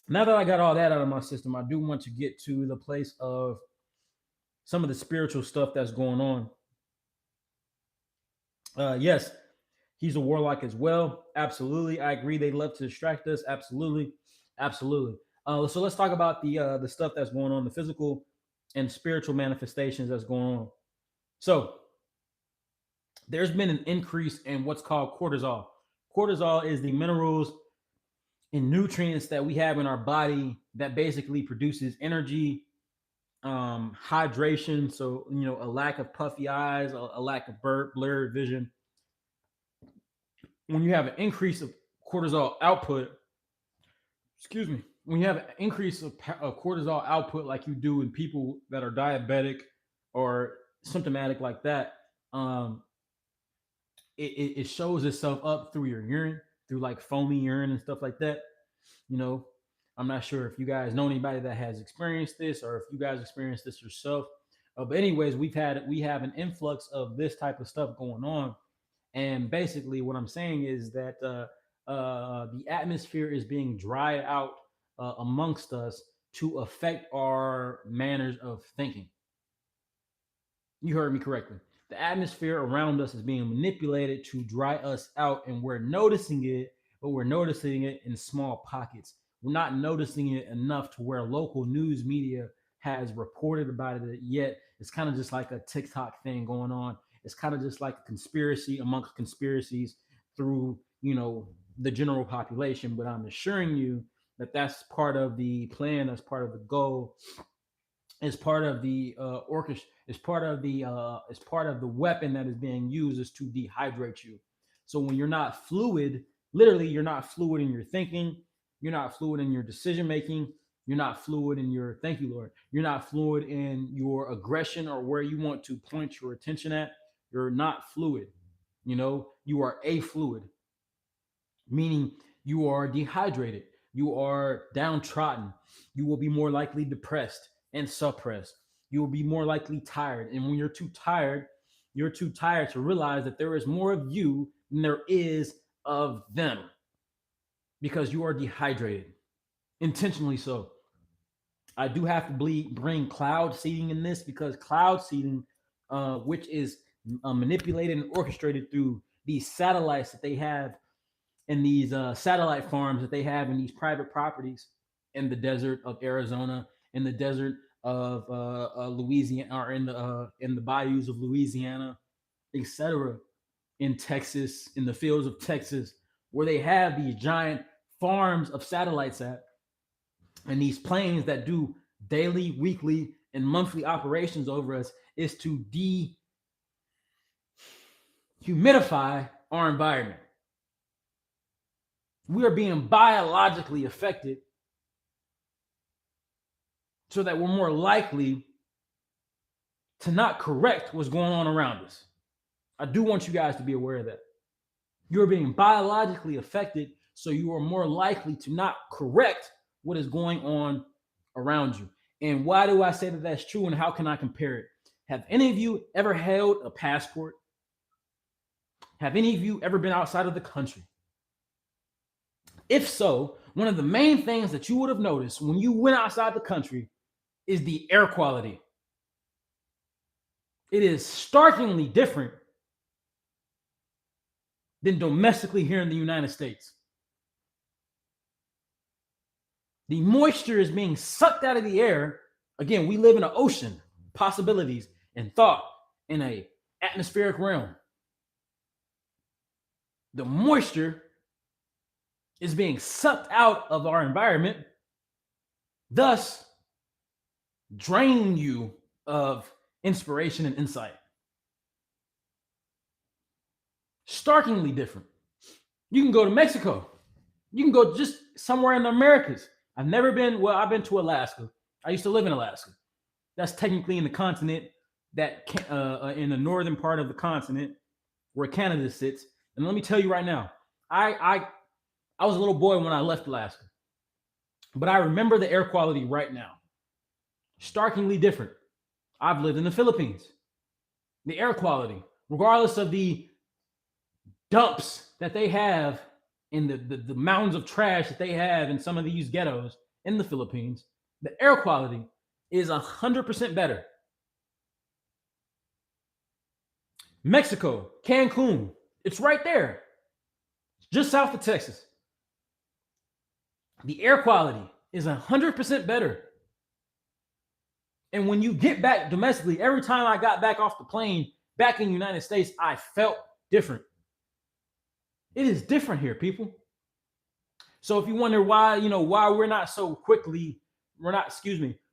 now that I got all that out of my system, I do want to get to the place of some of the spiritual stuff that's going on. Yes, he's a warlock as well. Absolutely. I agree. They love to distract us. Absolutely. Absolutely. So let's talk about the stuff that's going on, the physical and spiritual manifestations that's going on. So there's been an increase in what's called cortisol. Cortisol is the minerals and nutrients that we have in our body that basically produces energy, hydration. So, a lack of puffy eyes, a lack of blurred vision. When you have an increase of cortisol output, when you have an increase of cortisol output like you do in people that are diabetic or symptomatic like that, it shows itself up through your urine, through like foamy urine and stuff like that. I'm not sure if you guys know anybody that has experienced this or if you guys experienced this yourself. But anyways, we have an influx of this type of stuff going on. And basically, what I'm saying is that the atmosphere is being dried out amongst us to affect our manners of thinking. You heard me correctly. The atmosphere around us is being manipulated to dry us out, and we're noticing it, but we're noticing it in small pockets. We're not noticing it enough to where local news media has reported about it yet. It's kind of just like a TikTok thing going on. It's kind of just like a conspiracy amongst conspiracies through, the general population. But I'm assuring you that that's part of the plan, that's part of the goal, is part of the orchestra, is part of the weapon that is being used is to dehydrate you. So when you're not fluid, literally you're not fluid in your thinking, you're not fluid in your decision making, you're not fluid in your, thank you Lord, you're not fluid in your aggression or where you want to point your attention at. You're not fluid. You are afluid, meaning you are dehydrated, you are downtrodden, you will be more likely depressed and suppressed. You will be more likely tired. And when you're too tired to realize that there is more of you than there is of them because you are dehydrated, intentionally so. I do have to bring cloud seeding in this because cloud seeding, which is manipulated and orchestrated through these satellites that they have in these satellite farms that they have in these private properties in the desert of Arizona, in the desert of Louisiana, or in the bayous of Louisiana, etc., in Texas, in the fields of Texas, where they have these giant farms of satellites at, and these planes that do daily, weekly, and monthly operations over us, is to dehumidify our environment. We are being biologically affected so that we're more likely to not correct what's going on around us. I do want you guys to be aware of that. You're being biologically affected, so you are more likely to not correct what is going on around you. And why do I say that that's true, and how can I compare it? Have any of you ever held a passport? Have any of you ever been outside of the country? If so, one of the main things that you would have noticed when you went outside the country is the air quality. It is starkly different than domestically here in the United States. The moisture is being sucked out of the air. Again, we live in an ocean, possibilities and thought in a atmospheric realm. The moisture is being sucked out of our environment, thus drain you of inspiration and insight. Starkly different. You can go to Mexico. You can go just somewhere in the Americas. I've never been, well, I've been to Alaska. I used to live in Alaska. That's technically in the continent that in the northern part of the continent where Canada sits. And let me tell you right now, I was a little boy when I left Alaska, but I remember the air quality right now. Starkly different. I've lived in the Philippines. The air quality, regardless of the dumps that they have in the mountains of trash that they have in some of these ghettos in the Philippines, the air quality is 100% better. Mexico, Cancun, it's right there, just south of Texas. The air quality is 100% better. And when you get back domestically, every time I got back off the plane back in the United States, I felt different. It is different here, people. So if you wonder why, why we're not so quickly,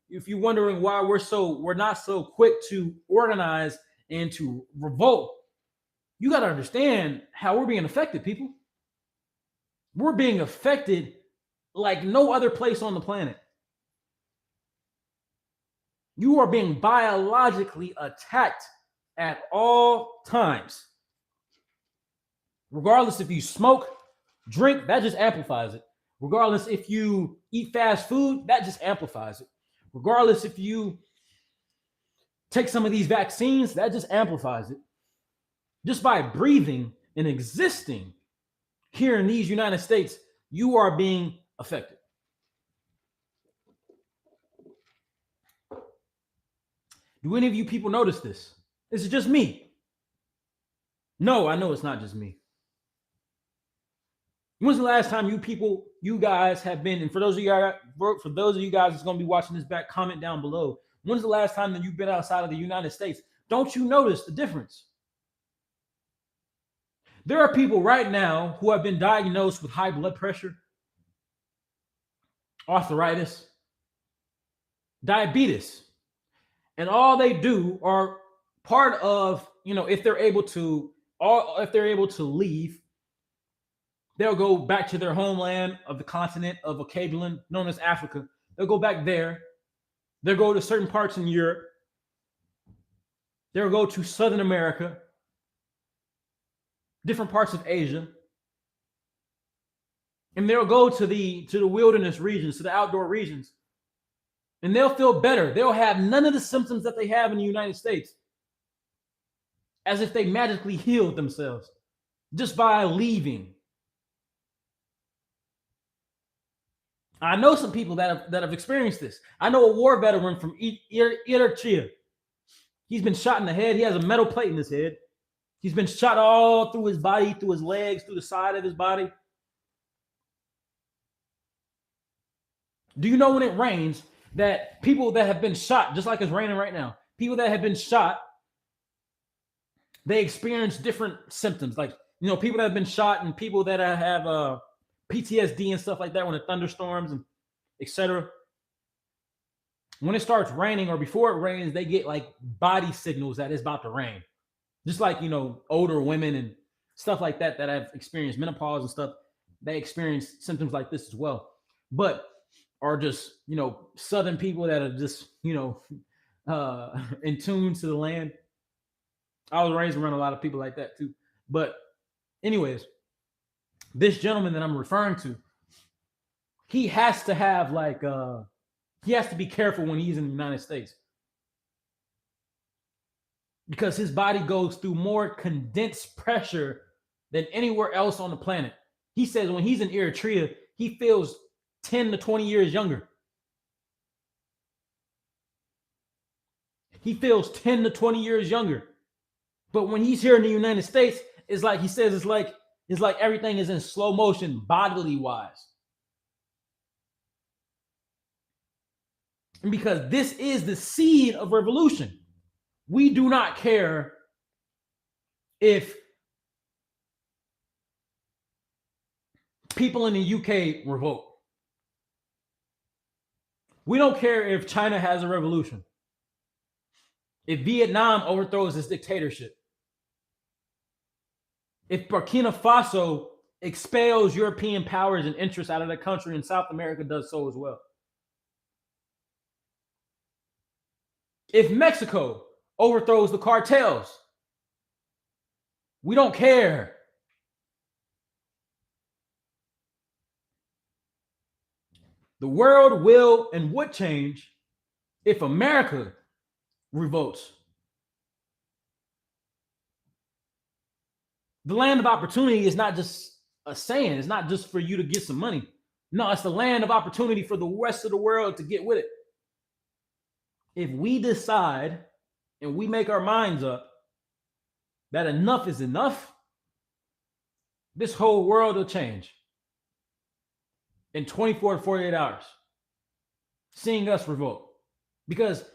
if you're wondering why we're not so quick to organize and to revolt, you got to understand how we're being affected, people. We're being affected like no other place on the planet. You are being biologically attacked at all times. Regardless if you smoke, drink, that just amplifies it. Regardless if you eat fast food, that just amplifies it. Regardless if you take some of these vaccines, that just amplifies it. Just by breathing and existing here in these United States, you are being affected. Do any of you people notice this? Is it just me? No, I know it's not just me. When's the last time you guys have been, and for those of you guys that's going to be watching this back, comment down below. When's the last time that you've been outside of the United States? Don't you notice the difference? There are people right now who have been diagnosed with high blood pressure, arthritis, diabetes, and all they do are part of, if they're able to leave, they'll go back to their homeland of the continent of Acabulan, known as Africa. They'll go back there. They'll go to certain parts in Europe. They'll go to Southern America, different parts of Asia. And they'll go to the wilderness regions, to the outdoor regions. And they'll feel better. They'll have none of the symptoms that they have in the United States. As if they magically healed themselves just by leaving. I know some people that have experienced this. I know a war veteran from Eritrea. He's been shot in the head. He has a metal plate in his head. He's been shot all through his body, through his legs, through the side of his body. Do you know when it rains that people that have been shot, just like it's raining right now, people that have been shot, they experience different symptoms. Like, people that have been shot and people that have PTSD and stuff like that when the thunderstorms and etc. When it starts raining or before it rains, they get like body signals that it's about to rain. Just like, older women and stuff like that have experienced menopause and stuff, they experience symptoms like this as well. But are just, Southern people that are just, in tune to the land. I was raised around a lot of people like that too. But anyways, this gentleman that I'm referring to, he has to have he has to be careful when he's in the United States. Because his body goes through more condensed pressure than anywhere else on the planet. He says when he's in Eritrea, he feels 10 to 20 years younger. He feels 10 to 20 years younger. But when he's here in the United States, it's like he says, it's like everything is in slow motion, bodily wise. And because this is the seed of revolution, we do not care if people in the UK revolt. We don't care if China has a revolution. If Vietnam overthrows its dictatorship. If Burkina Faso expels European powers and interests out of the country and South America does so as well. If Mexico overthrows the cartels, we don't care. The world will and would change if America revolts. The land of opportunity is not just a saying. It's not just for you to get some money. No, it's the land of opportunity for the rest of the world to get with it. If we decide and we make our minds up that enough is enough, this whole world will change in 24 to 48 hours. Seeing us revolt. Because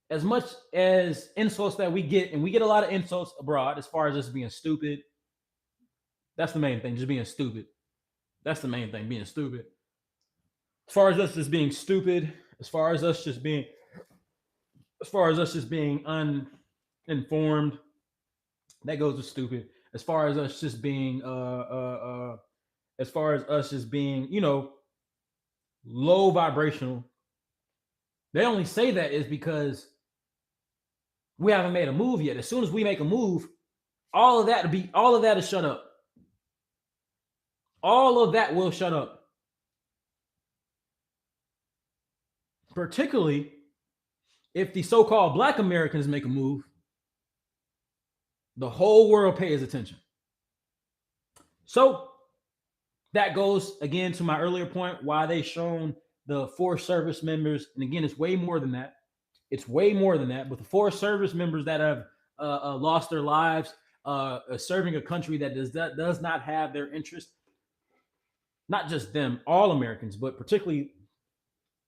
as much as insults that we get, and we get a lot of insults abroad as far as us being stupid. That's the main thing, just being stupid. That's the main thing, being stupid. As far as us just being stupid, as far as us just being uninformed, that goes to stupid. As far as us just being low vibrational, they only say that is because we haven't made a move yet. As soon as we make a move, all of that is shut up. All of that will shut up. Particularly if the so-called Black Americans make a move, the whole world pays attention. So that goes again to my earlier point why they shown the forced service members, and again, it's way more than that. It's way more than that. But the forced service members that have lost their lives serving a country that does not have their interest, not just them, all Americans, but particularly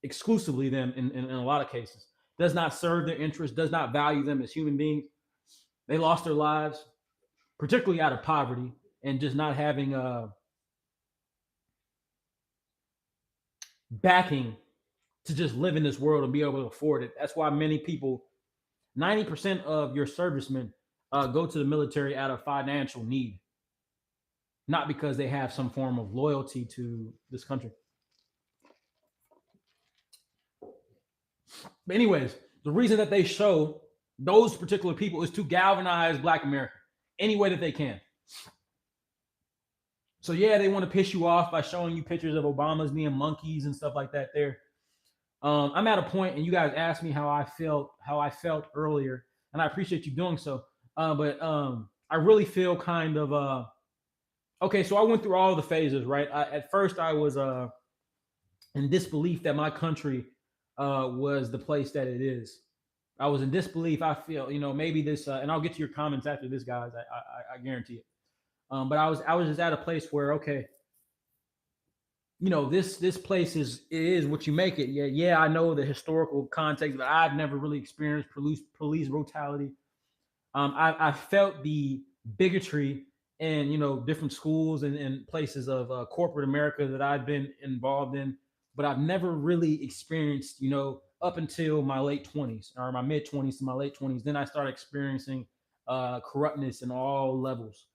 exclusively them in a lot of cases, does not serve their interest, does not value them as human beings. They lost their lives, particularly out of poverty and just not having backing to just live in this world and be able to afford it. That's why many people, 90% of your servicemen go to the military out of financial need, not because they have some form of loyalty to this country. But anyways, the reason that they show those particular people is to galvanize Black America any way that they can. So yeah, they want to piss you off by showing you pictures of Obamas being monkeys and stuff like that. There, I'm at a point, and you guys asked me how I felt earlier, and I appreciate you doing so. But I really feel kind of okay. So I went through all the phases, right? At first, I was in disbelief that my country was the place that it is. I was in disbelief. I feel, maybe this, and I'll get to your comments after this, guys. I guarantee it. But I was just at a place where, okay, this place is what you make it. Yeah, I know the historical context, but I've never really experienced police brutality. I felt the bigotry in different schools and places of corporate America that I've been involved in, but I've never really experienced, up until my late 20s or my mid 20s to my late 20s. Then I started experiencing corruptness in all levels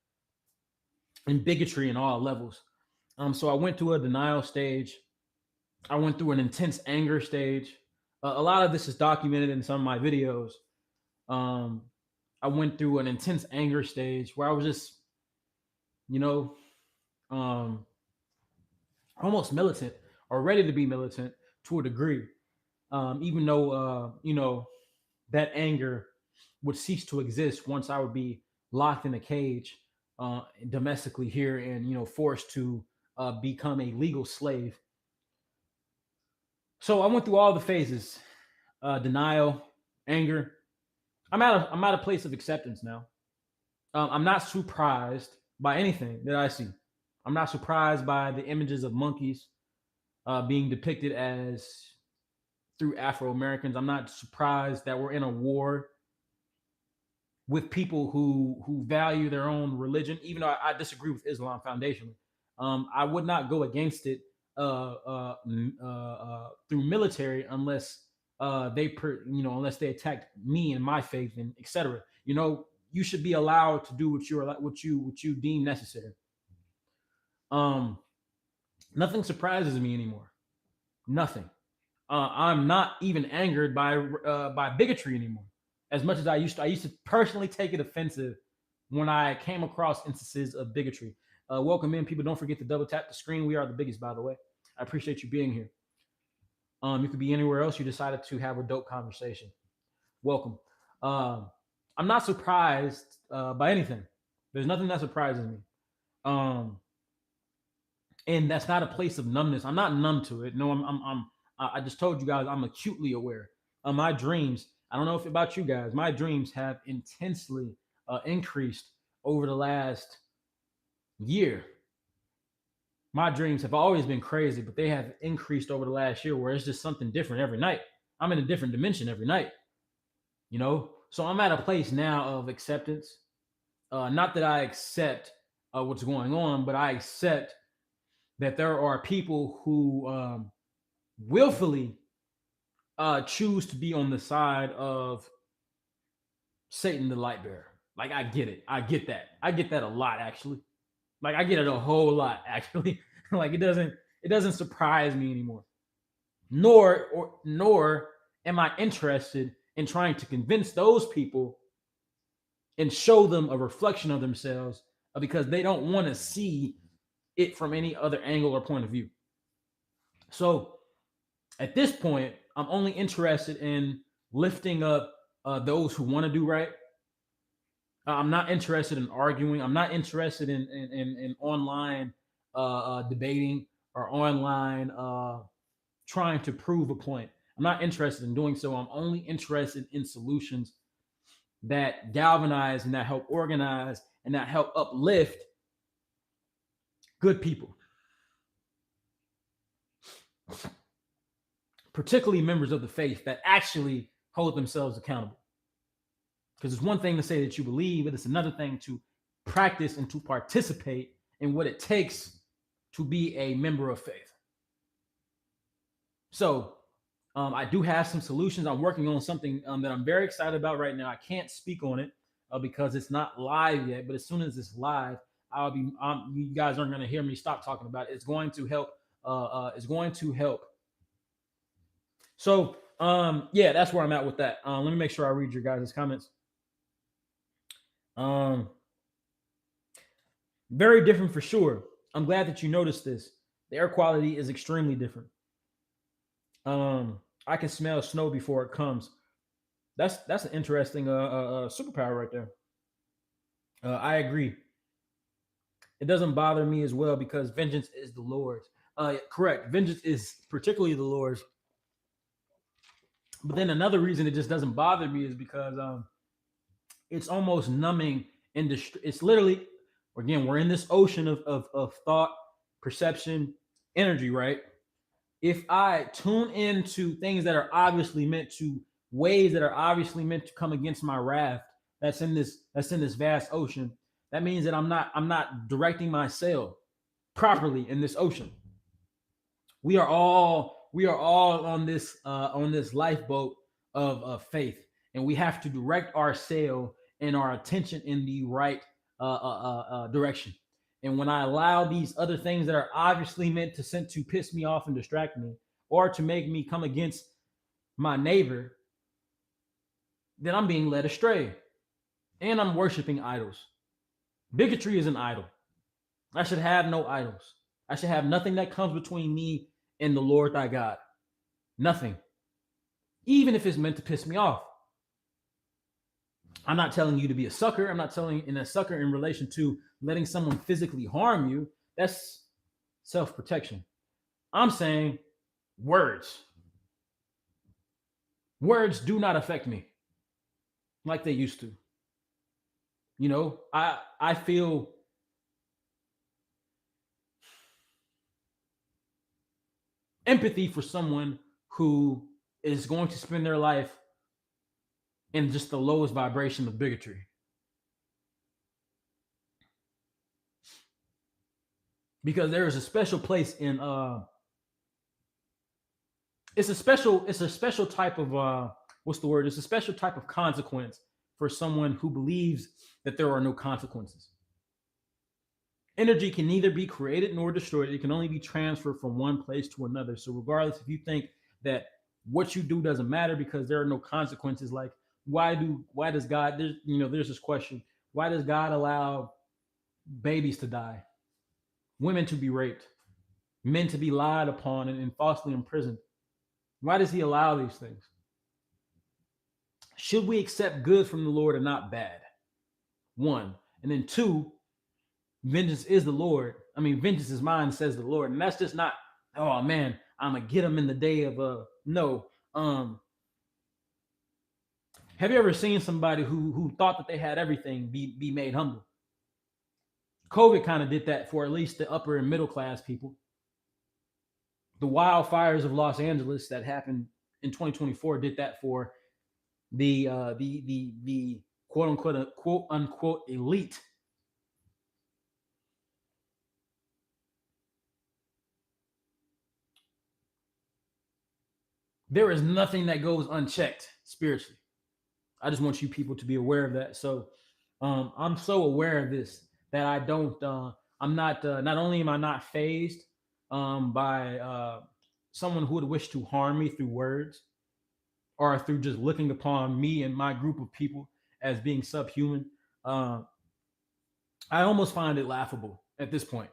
and bigotry in all levels. So I went through a denial stage. I went through an intense anger stage. A lot of this is documented in some of my videos. I went through an intense anger stage where I was just, almost militant or ready to be militant to a degree. Even though, that anger would cease to exist once I would be locked in a cage domestically here and, forced to become a legal slave. So I went through all the phases, denial, anger. I'm at a place of acceptance now. I'm not surprised by anything that I see. I'm not surprised by the images of monkeys being depicted as through Afro Americans. I'm not surprised that we're in a war with people who value their own religion, even though I disagree with Islam foundationally. I would not go against it through military unless unless they attacked me and my faith and etc. You should be allowed to do what you deem necessary. Nothing surprises me anymore. Nothing. I'm not even angered by bigotry anymore. As much as I used to personally take it offensive when I came across instances of bigotry. Welcome in, people. Don't forget to double tap the screen. We are the biggest, by the way. I appreciate you being here. You could be anywhere else. You decided to have a dope conversation. Welcome. I'm not surprised by anything. There's nothing that surprises me. And that's not a place of numbness. I'm not numb to it. No, I just told you guys I'm acutely aware. My dreams, I don't know if about you guys, my dreams have intensely increased over the last year. My dreams have always been crazy, but they have increased over the last year where it's just something different every night. I'm in a different dimension every night, So I'm at a place now of acceptance. Not that I accept what's going on, but I accept that there are people who willfully choose to be on the side of Satan, the light bearer. Like, I get it. I get that. I get that a lot, actually. Like, I get it a whole lot, actually. Like, it doesn't surprise me anymore. Nor am I interested in trying to convince those people and show them a reflection of themselves because they don't want to see it from any other angle or point of view. So at this point, I'm only interested in lifting up those who want to do right. I'm not interested in arguing. I'm not interested in online debating or online trying to prove a point. I'm not interested in doing so. I'm only interested in solutions that galvanize and that help organize and that help uplift good people, particularly members of the faith that actually hold themselves accountable. Because it's one thing to say that you believe, but it's another thing to practice and to participate in what it takes to be a member of faith. So I do have some solutions. I'm working on something that I'm very excited about right now. I can't speak on it because it's not live yet, but as soon as it's live, I'll be. You guys aren't going to hear me stop talking about it. It's going to help. It's going to help. So yeah, that's where I'm at with that. Let me make sure I read your guys' comments. Very different for sure. I'm glad that you noticed this. The air quality is extremely different. I can smell snow before it comes. That's an interesting superpower right there. I agree. It doesn't bother me as well because vengeance is the Lord's. Correct. Vengeance is particularly the Lord's. But then another reason it just doesn't bother me is because it's almost numbing and it's literally, again, we're in this ocean of thought, perception, energy, right? If I tune into things that are obviously meant to, waves that are obviously meant to come against my raft that's in this vast ocean, that means that I'm not directing my sail properly in this ocean. We are all on this lifeboat of faith, and we have to direct our sail and our attention in the right direction. And when I allow these other things that are obviously meant to piss me off and distract me, or to make me come against my neighbor, then I'm being led astray, and I'm worshiping idols. Bigotry is an idol. I should have no idols. I should have nothing that comes between me and the Lord thy God. Nothing. Even if it's meant to piss me off. I'm not telling you to be a sucker. I'm not telling in a sucker in relation to letting someone physically harm you. That's self-protection. I'm saying words. Words do not affect me like they used to. You know, I feel empathy for someone who is going to spend their life in just the lowest vibration of bigotry. Because there is a special place in it's a special type of what's the word? It's a special type of consequence for someone who believes that there are no consequences. Energy can neither be created nor destroyed. It can only be transferred from one place to another. So regardless, if you think that what you do doesn't matter because there are no consequences, like why does God, there's this question, why does God allow babies to die, women to be raped, men to be lied upon and falsely imprisoned? Why does he allow these things? Should we accept good from the Lord and not bad? One. And then two, vengeance is the Lord. I mean, vengeance is mine, says the Lord. And that's just not, oh man, I'm gonna get them in the day of no. Have you ever seen somebody who thought that they had everything be made humble? COVID kind of did that for at least the upper and middle class people. The wildfires of Los Angeles that happened in 2024 did that for the quote unquote elite. There is nothing that goes unchecked spiritually. I just want you people to be aware of that. So I'm so aware of this that I don't. I'm not. Not only am I not phased by someone who would wish to harm me through words or through just looking upon me and my group of people as being subhuman. I almost find it laughable at this point,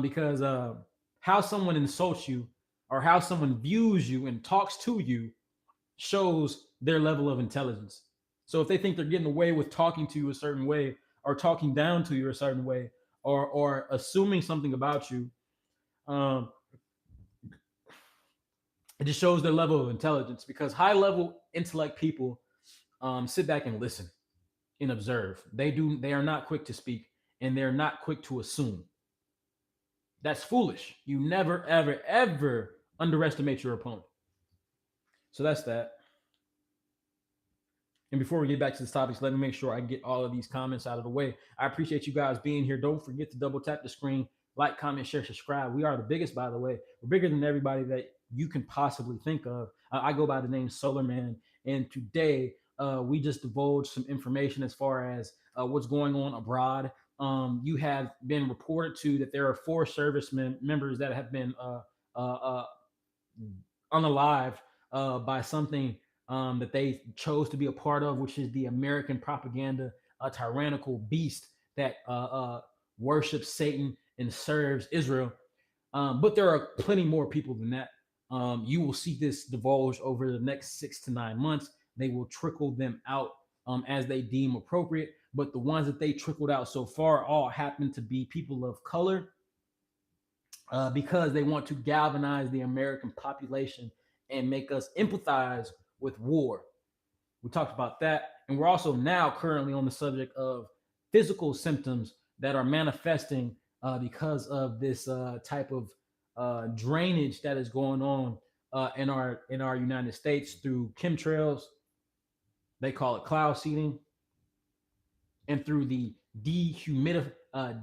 because how someone insults you or how someone views you and talks to you shows their level of intelligence. So if they think they're getting away with talking to you a certain way or talking down to you a certain way or assuming something about you, um, it just shows their level of intelligence because high level intellect people sit back and listen and observe. They are not quick to speak and they're not quick to assume. That's foolish. You never, ever, ever underestimate your opponent. So that's that. And before we get back to the topics, let me make sure I get all of these comments out of the way. I appreciate you guys being here. Don't forget to double tap the screen, like, comment, share, subscribe. We are the biggest, by the way. We're bigger than everybody that you can possibly think of. I go by the name Solar Man, and today we just divulged some information as far as what's going on abroad. You have been reported to that there are 4 servicemen members that have been unalived by something that they chose to be a part of, which is the American propaganda, a tyrannical beast that worships Satan and serves Israel. But there are plenty more people than that. You will see this divulge over the next 6 to 9 months. They will trickle them out as they deem appropriate. But the ones that they trickled out so far all happen to be people of color because they want to galvanize the American population and make us empathize with war. We talked about that. And we're also now currently on the subject of physical symptoms that are manifesting because of this type of drainage that is going on in our United States through chemtrails. They call it cloud seeding, and through the I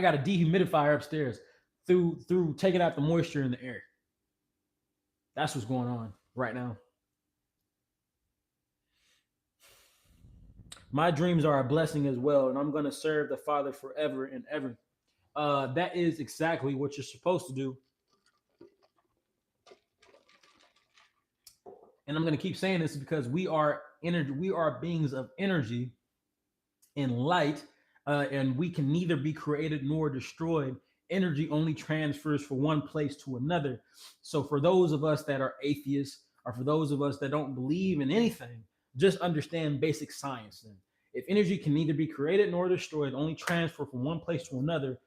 got a dehumidifier upstairs through taking out the moisture in the air. That's what's going on right now. My dreams are a blessing as well, and I'm going to serve the Father forever and ever. That is exactly what you're supposed to do. And I'm going to keep saying this because we are energy. We are beings of energy and light, and we can neither be created nor destroyed. Energy only transfers from one place to another. So for those of us that are atheists, or for those of us that don't believe in anything, just understand basic science. Then, if energy can neither be created nor destroyed, only transfer from one place to another,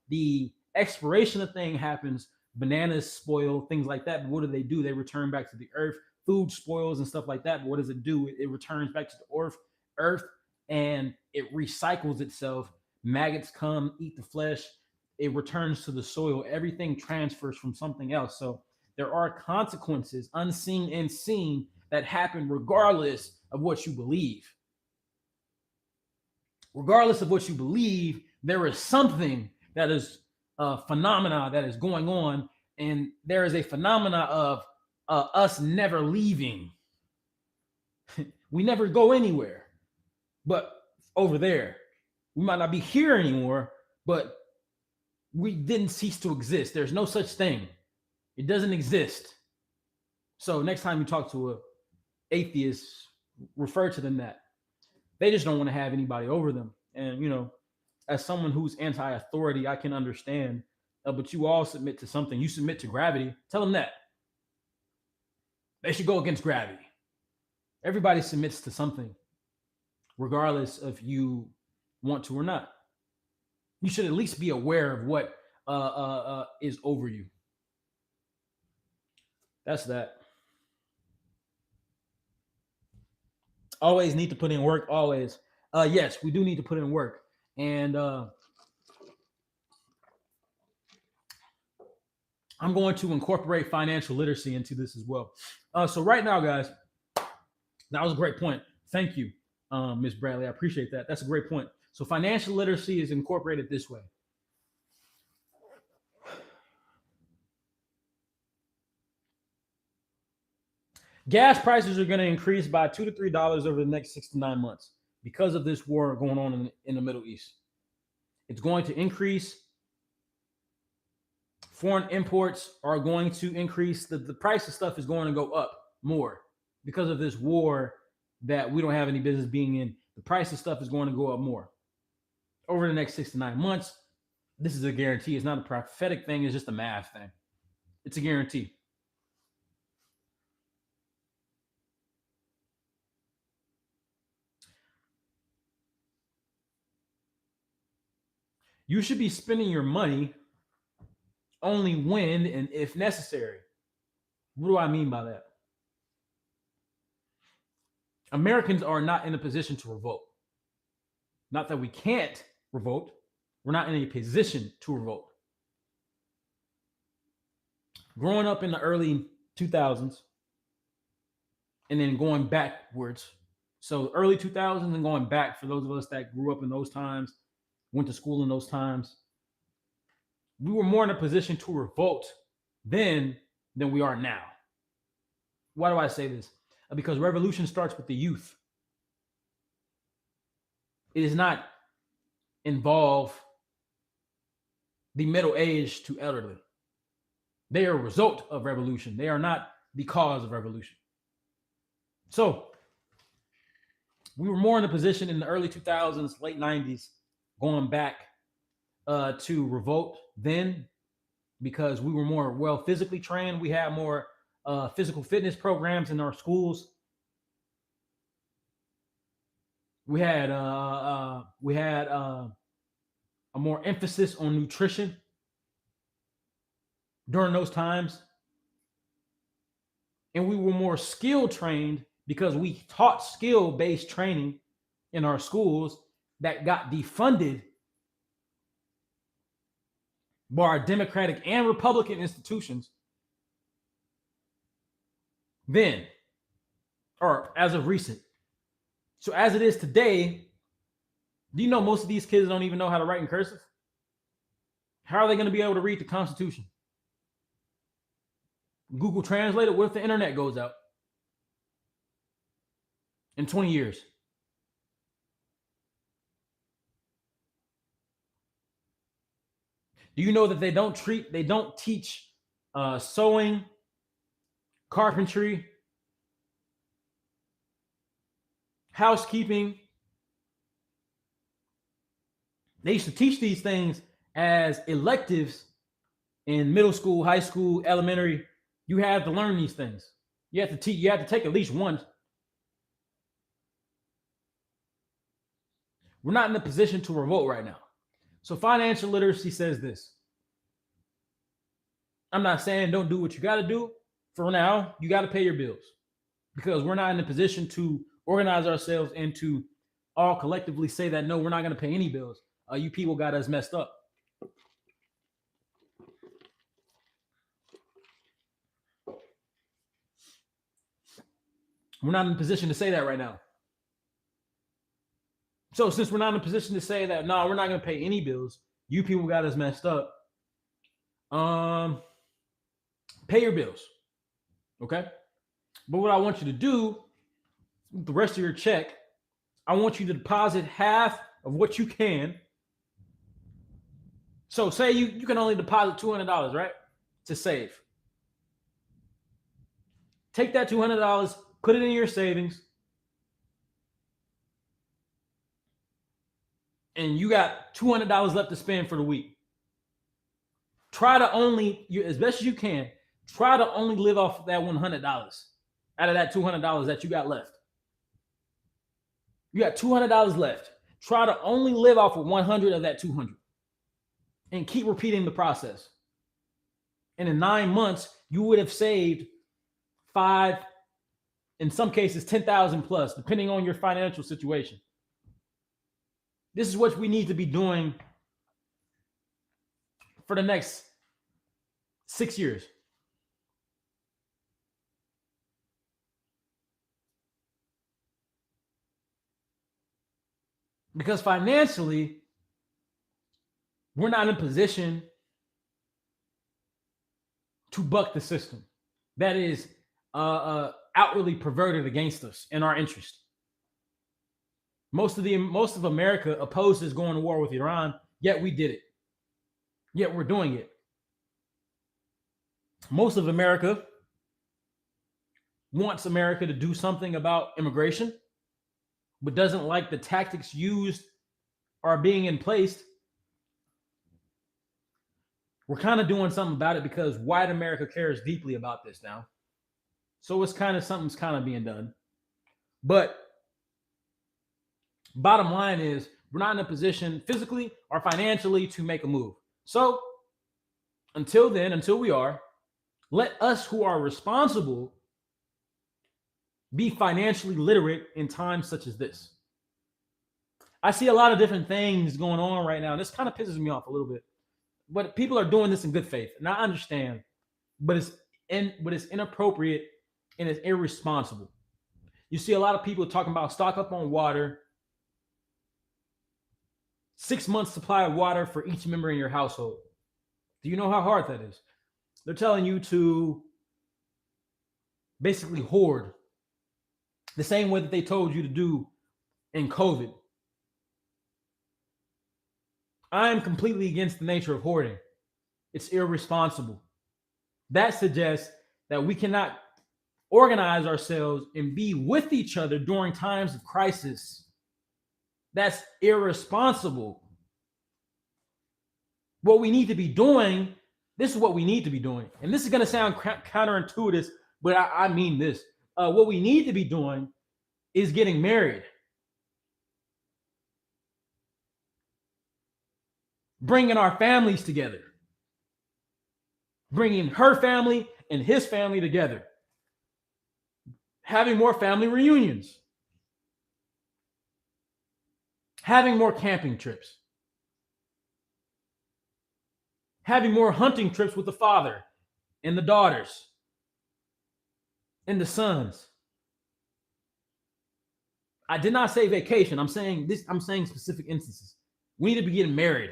the expiration of thing happens. Bananas spoil, things like that. But what do? They return back to the earth. Food spoils and stuff like that. But what does it do? It returns back to the earth, and it recycles itself. Maggots come, eat the flesh. It returns to the soil. Everything transfers from something else. So there are consequences, unseen and seen, that happen regardless of what you believe. Regardless of what you believe, there is something that is a phenomena that is going on, and there is a phenomena of us never leaving. We never go anywhere, but over there, we might not be here anymore, but we didn't cease to exist. There's no such thing. It doesn't exist. So next time you talk to a atheist, refer to them that. They just don't want to have anybody over them. And, you know, as someone who's anti-authority, I can understand. But you all submit to something. You submit to gravity. Tell them that. They should go against gravity. Everybody submits to something, regardless if you want to or not. You should at least be aware of what is over you. That's that. Always need to put in work. Always. Yes, we do need to put in work. And I'm going to incorporate financial literacy into this as well. So right now, guys, that was a great point. Thank you, Ms. Bradley. I appreciate that. That's a great point. So financial literacy is incorporated this way. Gas prices are going to increase by $2 to $3 over the next 6 to 9 months because of this war going on in the Middle East. It's going to increase. Foreign imports are going to increase. The price of stuff is going to go up more because of this war that we don't have any business being in. The price of stuff is going to go up more over the next 6 to 9 months. This is a guarantee. It's not a prophetic thing. It's just a math thing. It's a guarantee. You should be spending your money only when and if necessary. What do I mean by that? Americans are not in a position to revolt. Not that we can't revolt. We're not in a position to revolt. Growing up in the early 2000s and then going backwards. So early 2000s and going back, for those of us that grew up in those times, went to school in those times, we were more in a position to revolt then than we are now. Why do I say this? Because revolution starts with the youth. It does not involve the middle aged to elderly. They are a result of revolution. They are not the cause of revolution. So we were more in a position in the early 2000s, late 90s, going back to revolt then, because we were more well physically trained. We had more physical fitness programs in our schools. We had a more emphasis on nutrition during those times, and we were more skill trained because we taught skill-based training in our schools that got defunded by our Democratic and Republican institutions then, or as of recent. So as it is today, do you know most of these kids don't even know how to write in cursive? How are they going to be able to read the Constitution? Google Translate it. What if the internet goes out in 20 years? Do you know that they don't teach sewing, carpentry, housekeeping? They used to teach these things as electives in middle school, high school, elementary. You have to learn these things. You have to take at least one. We're not in a position to revolt right now. So financial literacy says this. I'm not saying don't do what you got to do. For now, you got to pay your bills, because we're not in a position to organize ourselves and to all collectively say that, no, we're not going to pay any bills. You people got us messed up. We're not in a position to say that right now. So since we're not in a position to say that, no, we're not going to pay any bills, you people got us messed up, pay your bills, okay? But what I want you to do with the rest of your check, I want you to deposit half of what you can. So say you can only deposit $200, right, to save. Take that $200, put it in your savings, and you got $200 left to spend for the week. Try to only, as best as you can, try to only live off that $100 out of that $200 that you got left. You got $200 left. Try to only live off of 100 of that 200 and keep repeating the process. And in 9 months, you would have saved 5, in some cases, 10,000 plus, depending on your financial situation. This is what we need to be doing for the next 6 years. Because financially, we're not in a position to buck the system that is outwardly perverted against us in our interest. Most of America opposes going to war with Iran, yet we did it. Yet we're doing it. Most of America wants America to do something about immigration, but doesn't like the tactics used or being in place. We're kind of doing something about it because white America cares deeply about this now. So it's kind of something's kind of being done. But bottom line is We're not in a position physically or financially to make a move. So until then, until we are, let us who are responsible be financially literate in times such as this. I see a lot of different things going on right now, and this kind of pisses me off a little bit. But people are doing this in good faith, and I understand. But it's inappropriate and it's irresponsible. You see a lot of people talking about stock up on water, 6 months supply of water for each member in your household. Do you know how hard that is? They're telling you to basically hoard the same way that they told you to do in COVID. I am completely against the nature of hoarding. It's irresponsible. That suggests that we cannot organize ourselves and be with each other during times of crisis. That's irresponsible. What we need to be doing, this is what we need to be doing. And this is going to sound counterintuitive, but I mean this. What we need to be doing is getting married. Bringing our families together. Bringing her family and his family together. Having more family reunions. Having more camping trips. Having more hunting trips with the father and the daughters and the sons. I did not say vacation. I'm saying specific instances. We need to be getting married.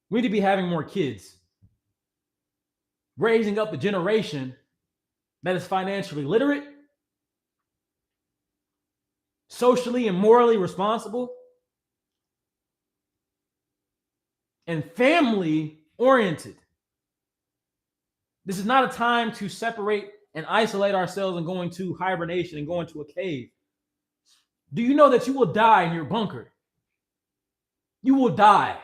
We need to be having more kids. Raising up a generation that is financially literate, socially and morally responsible, and family oriented. This is not a time to separate and isolate ourselves and go into hibernation and go into a cave. Do you know that you will die in your bunker? You will die.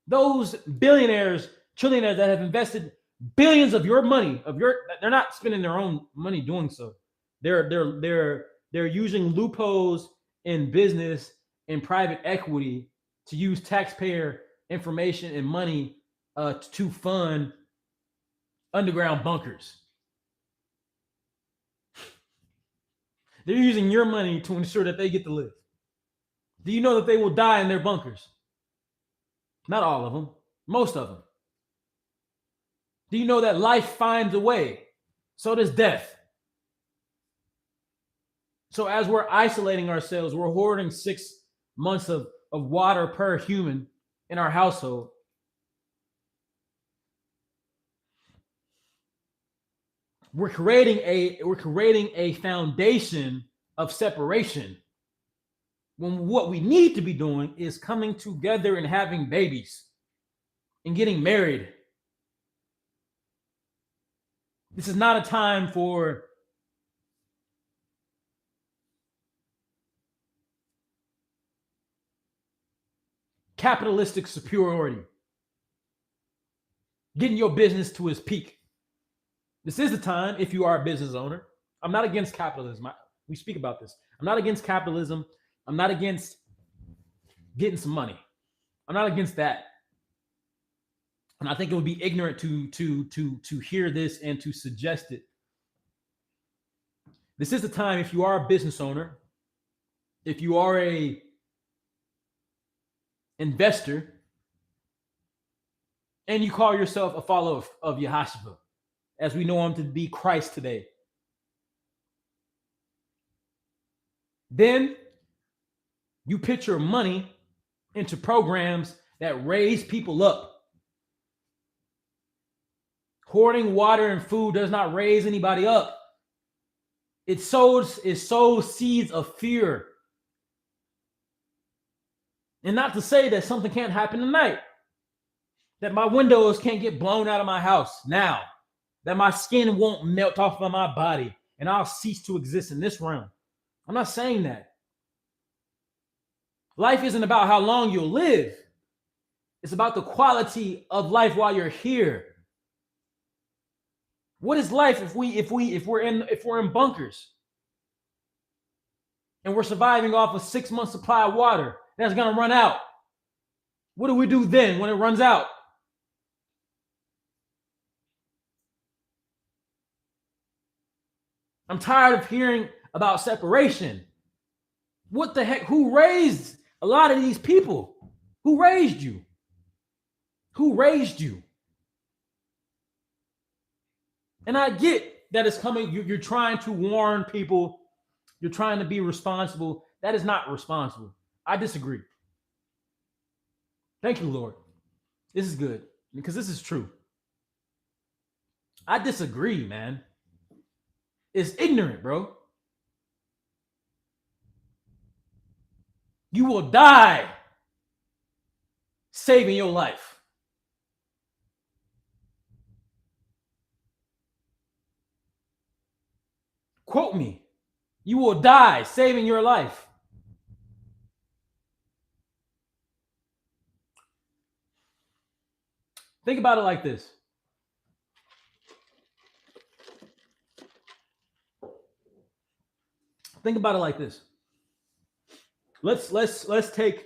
Those billionaires, trillionaires that have invested billions of your money, they're not spending their own money doing so. They're using loopholes in business and private equity to use taxpayer information and money to fund underground bunkers. They're using your money to ensure that they get to live. Do you know that they will die in their bunkers? Not all of them, most of them. Do you know that life finds a way? So does death. So as we're isolating ourselves, we're hoarding 6 months of water per human in our household. We're creating a foundation of separation when what we need to be doing is coming together and having babies and getting married. This is not a time for capitalistic superiority, getting your business to its peak. This is the time, if you are a business owner. I'm not against capitalism. We speak about this. I'm not against capitalism. I'm not against getting some money. I'm not against that. And I think it would be ignorant to hear this and to suggest it. This is the time, if you are a business owner, if you are a investor, and you call yourself a follower of Yahashua, as we know him to be Christ today, then you put your money into programs that raise people up. Hoarding water and food does not raise anybody up. It sows seeds of fear. And not to say that something can't happen tonight, that my windows can't get blown out of my house now, that my skin won't melt off of my body and I'll cease to exist in this realm. I'm not saying that. Life isn't about how long you'll live. It's about the quality of life while you're here. What is life if we're in bunkers and we're surviving off a 6 month supply of water that's going to run out. What do we do then when it runs out? I'm tired of hearing about separation. What the heck? Who raised a lot of these people? Who raised you? Who raised you? And I get that it's coming. You're trying to warn people. You're trying to be responsible. That is not responsible. I disagree. Thank you, Lord. This is good because this is true. I disagree, man. It's ignorant, bro. You will die saving your life. Quote me. You will die saving your life. Think about it like this. Think about it like this. Let's take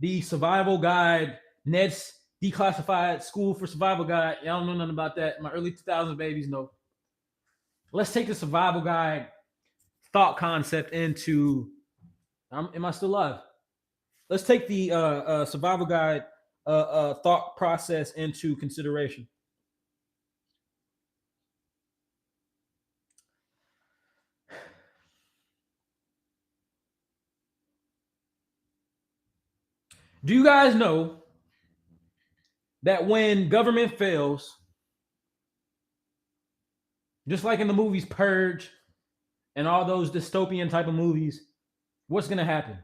the survival guide, Ned's Declassified School for Survival Guide. Y'all don't know nothing about that. My early 2000s babies know. Let's take the survival guide thought concept into. Am I still alive? Let's take the survival guide thought process into consideration. Do you guys know that when government fails, just like in the movies Purge and all those dystopian type of movies, what's going to happen?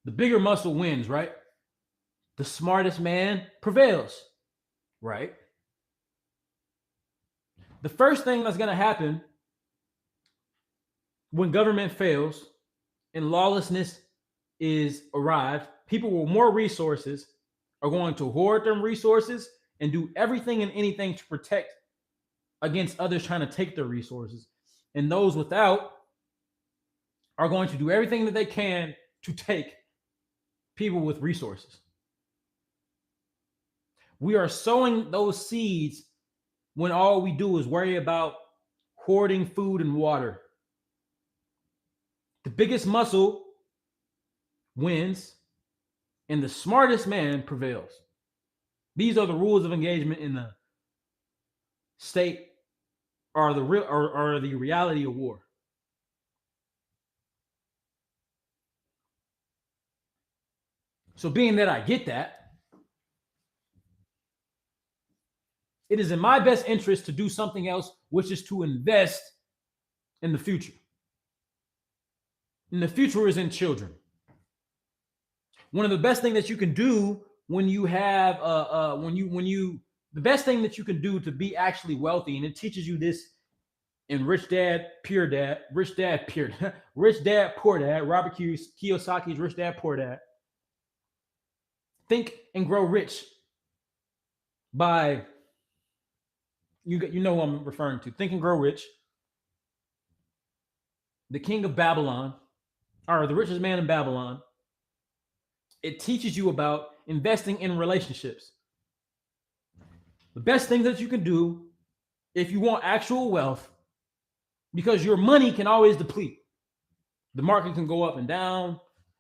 The bigger muscle wins, right? The smartest man prevails, right? The first thing that's going to happen when government fails and lawlessness is arrived, people with more resources are going to hoard them resources and do everything and anything to protect against others trying to take their resources. And those without are going to do everything that they can to take people with resources. We are sowing those seeds when all we do is worry about hoarding food and water. The biggest muscle wins, and the smartest man prevails. These are the rules of engagement in the state, or the real, or the reality of war. So, being that I get that, it is in my best interest to do something else, which is to invest in the future. And the future is in children. One of the best things that you can do when you have the best thing that you can do to be actually wealthy, and it teaches you this in Rich Dad Poor Dad, Rich Dad Poor Dad, Robert Kiyosaki's Rich Dad Poor Dad. Think and Grow Rich by you know who I'm referring to. Think and Grow Rich. The King of Babylon, or the richest man in Babylon. It teaches you about investing in relationships. The best thing that you can do if you want actual wealth, because your money can always deplete. The market can go up and down,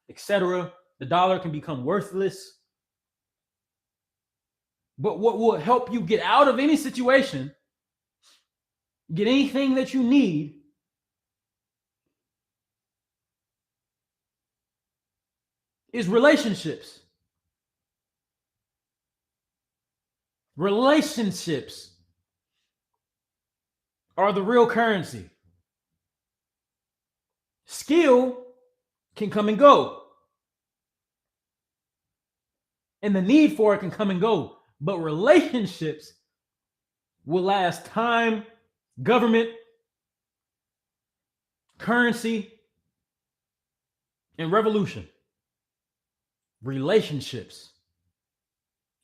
etc. The dollar can become worthless. But what will help you get out of any situation, get anything that you need, is relationships. Relationships are the real currency. Skill can come and go, and the need for it can come and go. But relationships will last time, government, currency, and revolution. Relationships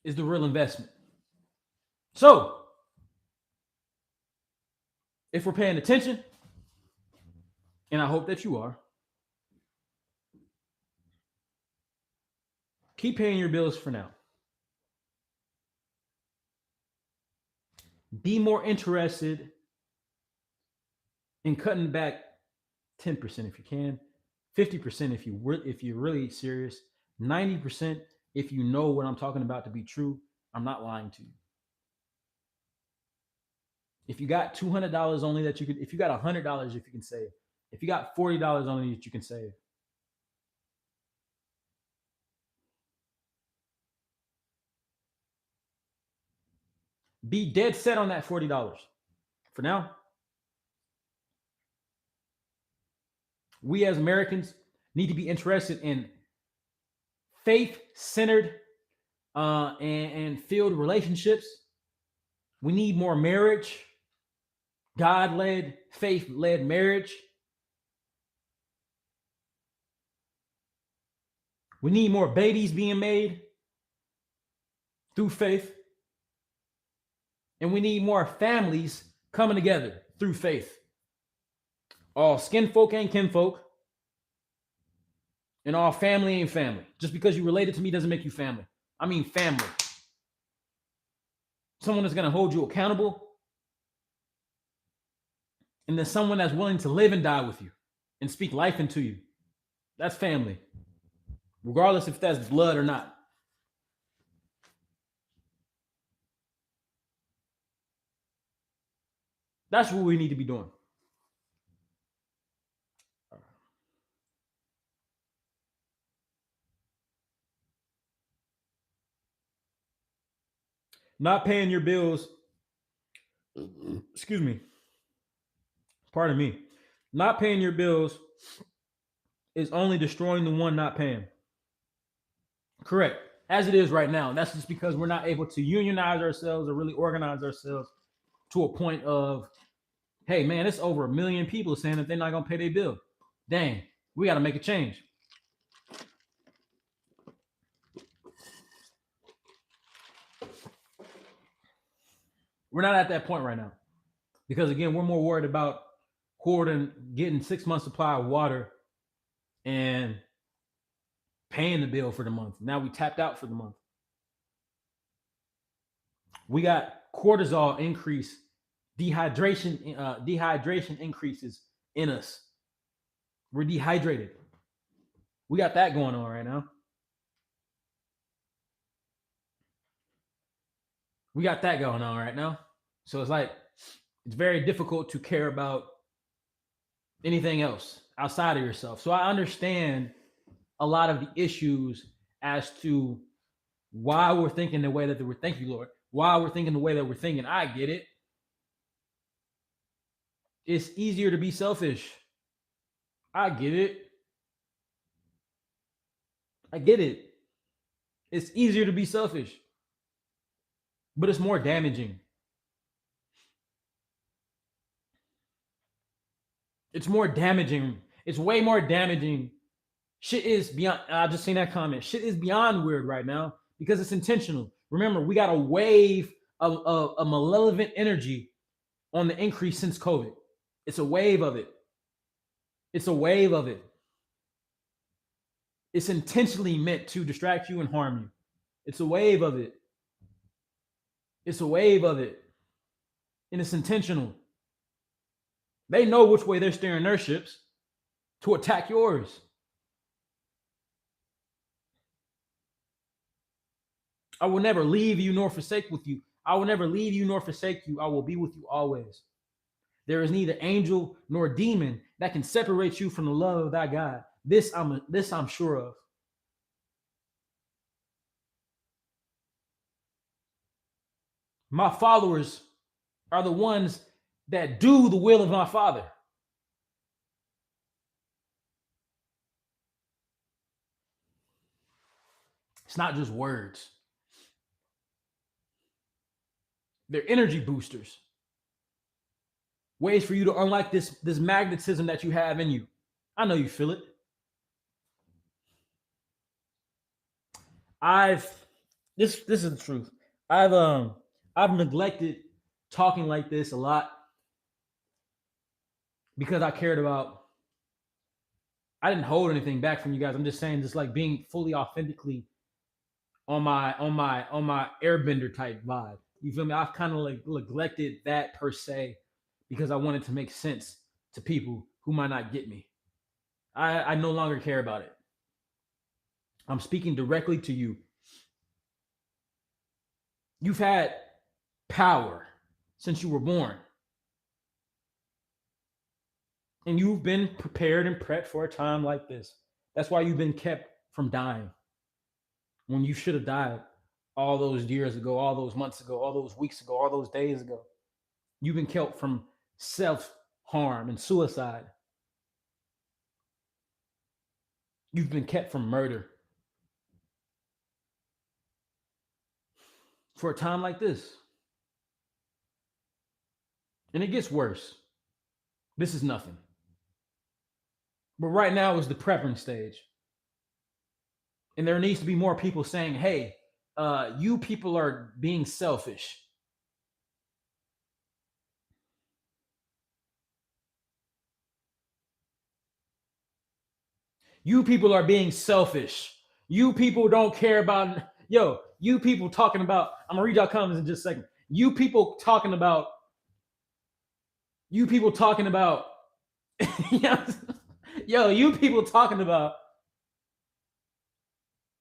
is the real investment. So, if we're paying attention, and I hope that you are, Keep paying your bills for now. Be more interested in cutting back 10% if you can, 50% if you're really serious, 90% if you know what I'm talking about to be true. I'm not lying to you. If you got $200 only that you could, if you got $100 if you can save, if you got $40 only that you can save, be dead set on that $40. For now, we as Americans need to be interested in faith-centered and filled relationships. We need more marriage, God-led, faith-led marriage. We need more babies being made through faith. And we need more families coming together through faith. All skin folk ain't kinfolk. And all family ain't family. Just because you related to me doesn't make you family. I mean family. Someone that's going to hold you accountable. And then someone that's willing to live and die with you and speak life into you. That's family. Regardless if that's blood or not. That's what we need to be doing. Not paying your bills. Excuse me. Pardon me. Not paying your bills is only destroying the one not paying. Correct. As it is right now. That's just because we're not able to unionize ourselves or really organize ourselves to a point of, hey, man, it's over 1 million people saying that they're not going to pay their bill. Dang, we got to make a change. We're not at that point right now. Because, again, we're more worried about hoarding, getting 6 months supply of water and paying the bill for the month. Now we tapped out for the month. We got cortisol increase, dehydration increases in us. We're dehydrated. We got that going on right now. We got that going on right now. So it's like, it's very difficult to care about anything else outside of yourself. So I understand a lot of the issues as to why we're thinking the way that we're thinking, Lord. Why we're thinking the way that we're thinking. I get it. It's easier to be selfish. I get it. I get it. It's easier to be selfish. But it's more damaging. It's more damaging. It's way more damaging. Shit is beyond, I just seen that comment. Shit is beyond weird right now because it's intentional. Remember, we got a wave of a malevolent energy on the increase since COVID. It's a wave of it. It's a wave of it. It's intentionally meant to distract you and harm you. It's a wave of it. It's a wave of it. And it's intentional. They know which way they're steering their ships to attack yours. I will never leave you nor forsake with you. I will never leave you nor forsake you. I will be with you always. There is neither angel nor demon that can separate you from the love of thy God. This I'm sure of. My followers are the ones that do the will of my Father. It's not just words. They're energy boosters. Ways for you to unlock this magnetism that you have in you. I know you feel it. This is the truth. I've neglected talking like this a lot because I cared about, I didn't hold anything back from you guys. I'm just saying, just like being fully authentically on my airbender type vibe. You feel me? I've kind of like neglected that per se because I wanted to make sense to people who might not get me. I no longer care about it. I'm speaking directly to you. You've had power since you were born, and you've been prepared and prepped for a time like this. That's why you've been kept from dying when you should have died all those years ago, all those months ago, all those weeks ago, all those days ago. You've been kept from self harm and suicide. You've been kept from murder for a time like this. And it gets worse. This is nothing. But right now is the prepping stage. And there needs to be more people saying, hey, you people are being selfish. You people are being selfish. You people don't care about, yo, you people talking about, I'm gonna read y'all comments in just a second. You people talking about, yo, you people talking about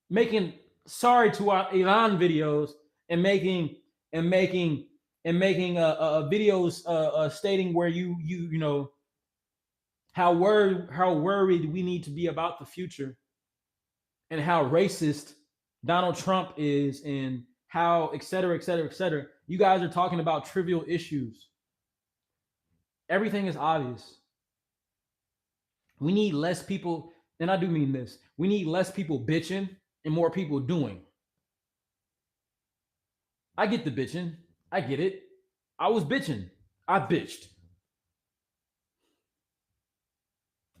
making sorry to our Iran videos and making videos stating where you know how worried we need to be about the future and how racist Donald Trump is and how et cetera, et cetera, et cetera. You guys are talking about trivial issues. Everything is obvious. We need less people, and I do mean this. We need less people bitching and more people doing. I get the bitching. I get it. I was bitching. I bitched.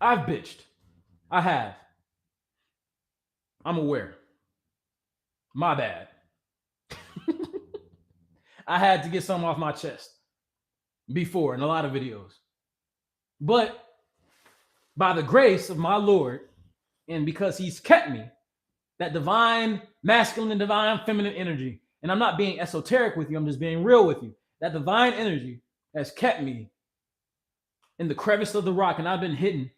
I've bitched. I have. I'm aware. My bad. I had to get something off my chest before in a lot of videos. But by the grace of my Lord, and because he's kept me, that divine masculine and divine feminine energy, and I'm not being esoteric with you, I'm just being real with you. That divine energy has kept me in the crevice of the rock, and I've been hidden,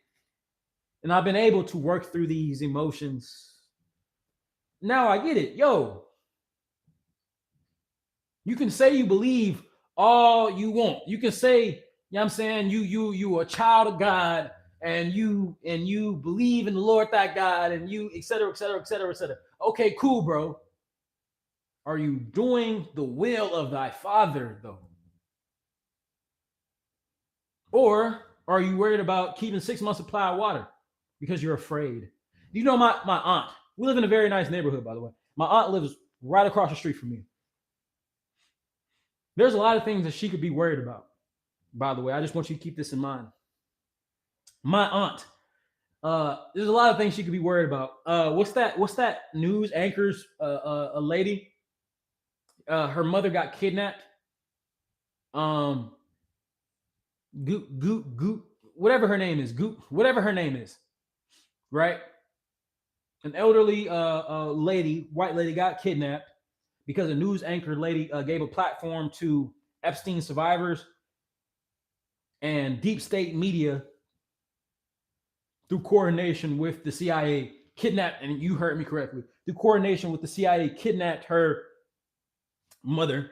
and I've been able to work through these emotions. Now I get it. Yo, you can say you believe all you want. You can say, you know what I'm saying, you are a child of God, and you believe in the Lord thy God, and you et cetera, et cetera, et cetera, et cetera. Okay, cool, bro. Are you doing the will of thy father, though? Or are you worried about keeping 6 months supply of water because you're afraid? You know, my aunt, we live in a very nice neighborhood, by the way. My aunt lives right across the street from me. There's a lot of things that she could be worried about, by the way. I just want you to keep this in mind. My aunt, there's a lot of things she could be worried about. What's that news anchor's a lady? Her mother got kidnapped. Goot, whatever her name is, whatever her name is, right? An elderly lady, white lady, got kidnapped because a news anchor lady gave a platform to Epstein survivors and deep state media through coordination with the CIA kidnapped, and you heard me correctly, through coordination with the CIA kidnapped her mother.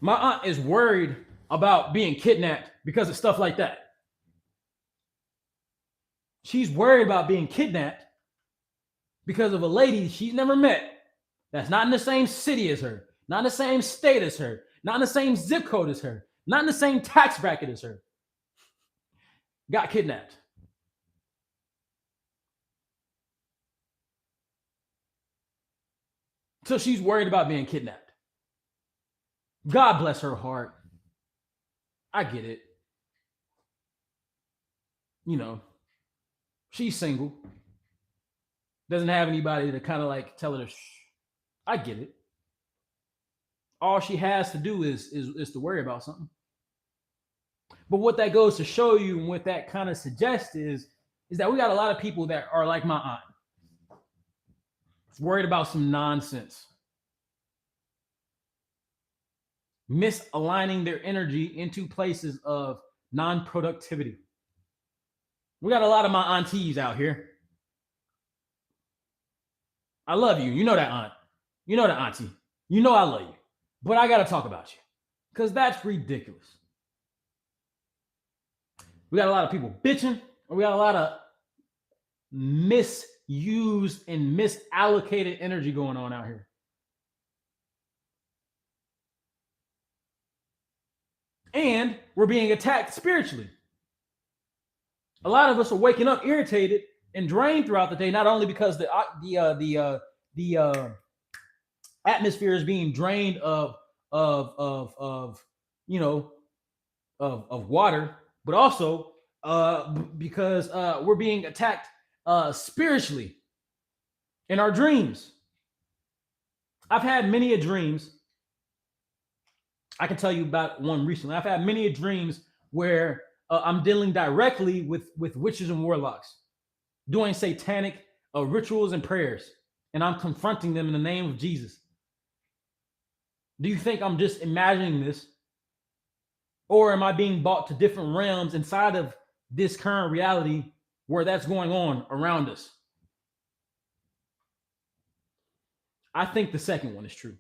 My aunt is worried about being kidnapped because of stuff like that. She's worried about being kidnapped because of a lady she's never met that's not in the same city as her, not in the same state as her, not in the same zip code as her, not in the same tax bracket as her. Got kidnapped. So she's worried about being kidnapped. God bless her heart. I get it. You know, she's single. Doesn't have anybody to kind of like tell her to shh. I get it. All she has to do is to worry about something. But what that goes to show you and what that kind of suggests is that we got a lot of people that are like my aunt. worried about some nonsense, misaligning their energy into places of non-productivity. We got a lot of my aunties out here. I love you. You know that aunt. You know that auntie. You know I love you. But I got to talk about you because that's ridiculous. We got a lot of people bitching, or we got a lot of misused and misallocated energy going on out here. And we're being attacked spiritually. A lot of us are waking up irritated and drained throughout the day, not only because the atmosphere is being drained of you know of water, but also because we're being attacked spiritually in our dreams. I've had many a dreams. I can tell you about one recently. I've had many a dreams where I'm dealing directly with witches and warlocks, doing satanic rituals and prayers, and I'm confronting them in the name of Jesus. Do you think I'm just imagining this? Or am I being brought to different realms inside of this current reality where that's going on around us? I think the second one is true.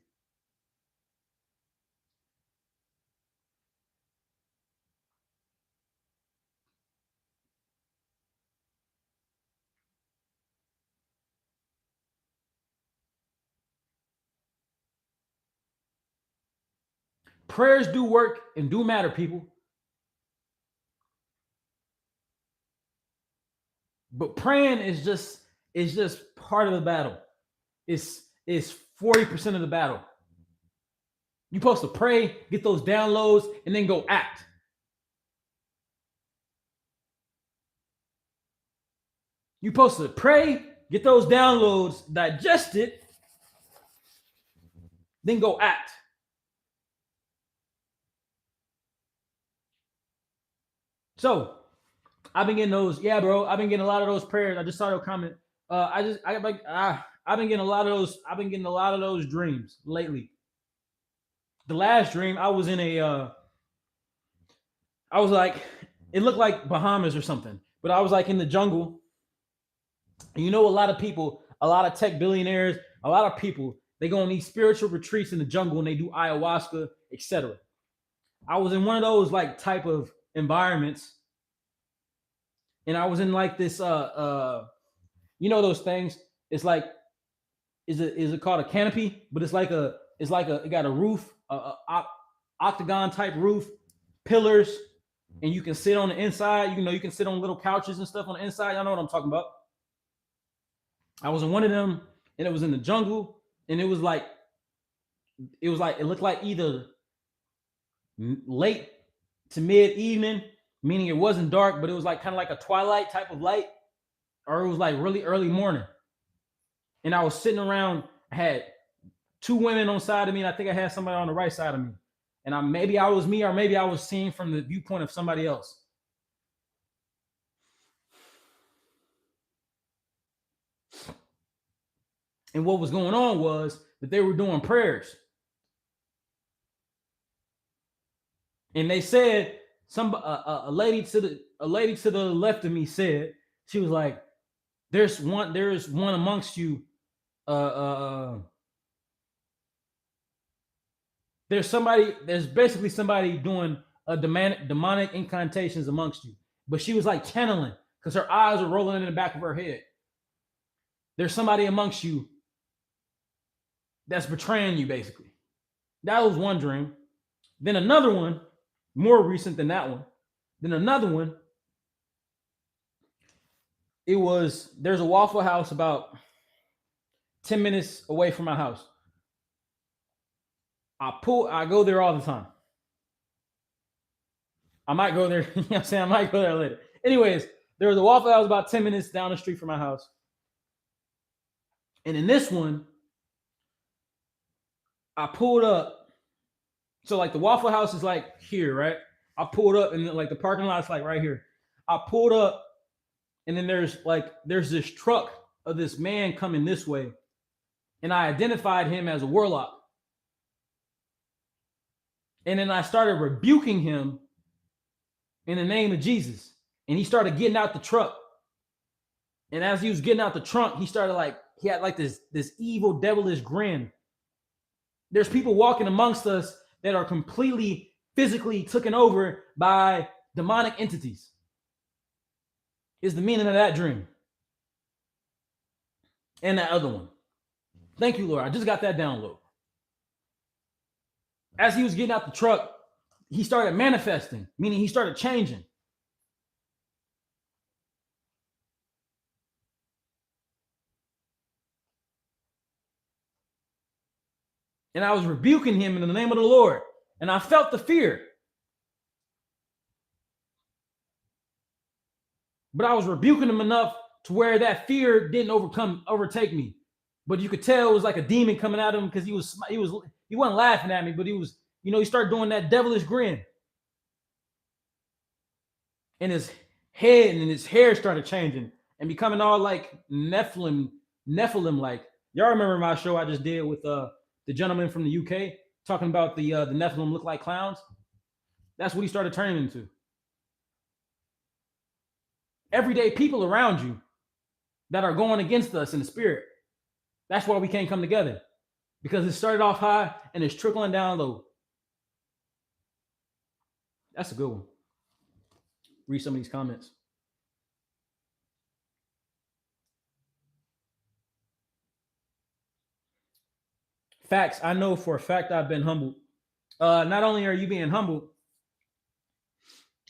Prayers do work and do matter, people. But praying is just part of the battle. It's 40% of the battle. You're supposed to pray, get those downloads, and then go act. You're supposed to pray, get those downloads, digest it, then go act. So I've been getting those. Yeah, bro. I've been getting a lot of those prayers. I just saw your comment. I've been getting a lot of those. I've been getting a lot of those dreams lately. The last dream, I was in I was like, it looked like Bahamas or something, but I was like in the jungle. And you know, a lot of people, a lot of tech billionaires, a lot of people, they go on these spiritual retreats in the jungle and they do ayahuasca, etc. I was in one of those like type of environments, and I was in like this you know those things. It's like is it called a canopy? But it got a roof, octagon type roof, pillars, and you can sit on the inside. You know, you can sit on little couches and stuff on the inside. Y'all know what I'm talking about. I was in one of them, and it was in the jungle, and it looked like either late to mid evening, meaning it wasn't dark, but it was like kind of like a twilight type of light, or it was like really early morning. And I was sitting around. I had two women on the side of me, and I think I had somebody on the right side of me. And maybe I was me, or maybe I was seeing from the viewpoint of somebody else. And what was going on was that they were doing prayers. And they said, a lady to the left of me said, she was like, there's one amongst you, there's basically somebody doing demonic incantations amongst you. But she was like channeling, because her eyes are rolling in the back of her head. There's somebody amongst you that's betraying you, basically. That was one dream. Then another one, more recent than that one. Then another one, there's a Waffle House about 10 minutes away from my house. I go there all the time. I might go there, you know what I'm saying? I might go there later. Anyways, there was a Waffle House about 10 minutes down the street from my house. And in this one, I pulled up. So like the Waffle House is like here, right? I pulled up, and like the parking lot's like right here. I pulled up, and then there's this truck of this man coming this way. and I identified him as a warlock. And then I started rebuking him in the name of Jesus. And he started getting out the truck. And as he was getting out the trunk, he started like, he had like this evil, devilish grin. There's people walking amongst us that are completely physically taken over by demonic entities. Is the meaning of that dream. And that other one. Thank you, Lord. I just got that download. As he was getting out the truck, he started manifesting, meaning he started changing. And I was rebuking him in the name of the Lord. And I felt the fear. But I was rebuking him enough to where that fear didn't overtake me. But you could tell it was like a demon coming at him because he wasn't laughing at me, but he was, he started doing that devilish grin. And his head and his hair started changing and becoming all like Nephilim like. Y'all remember my show I just did with the gentleman from the UK talking about the Nephilim look like clowns? That's what he started turning into. Everyday people around you that are going against us in the spirit. That's why we can't come together, because it started off high and it's trickling down low. That's a good one. Read some of these comments. Facts. I know for a fact I've been humbled. Not only are you being humbled,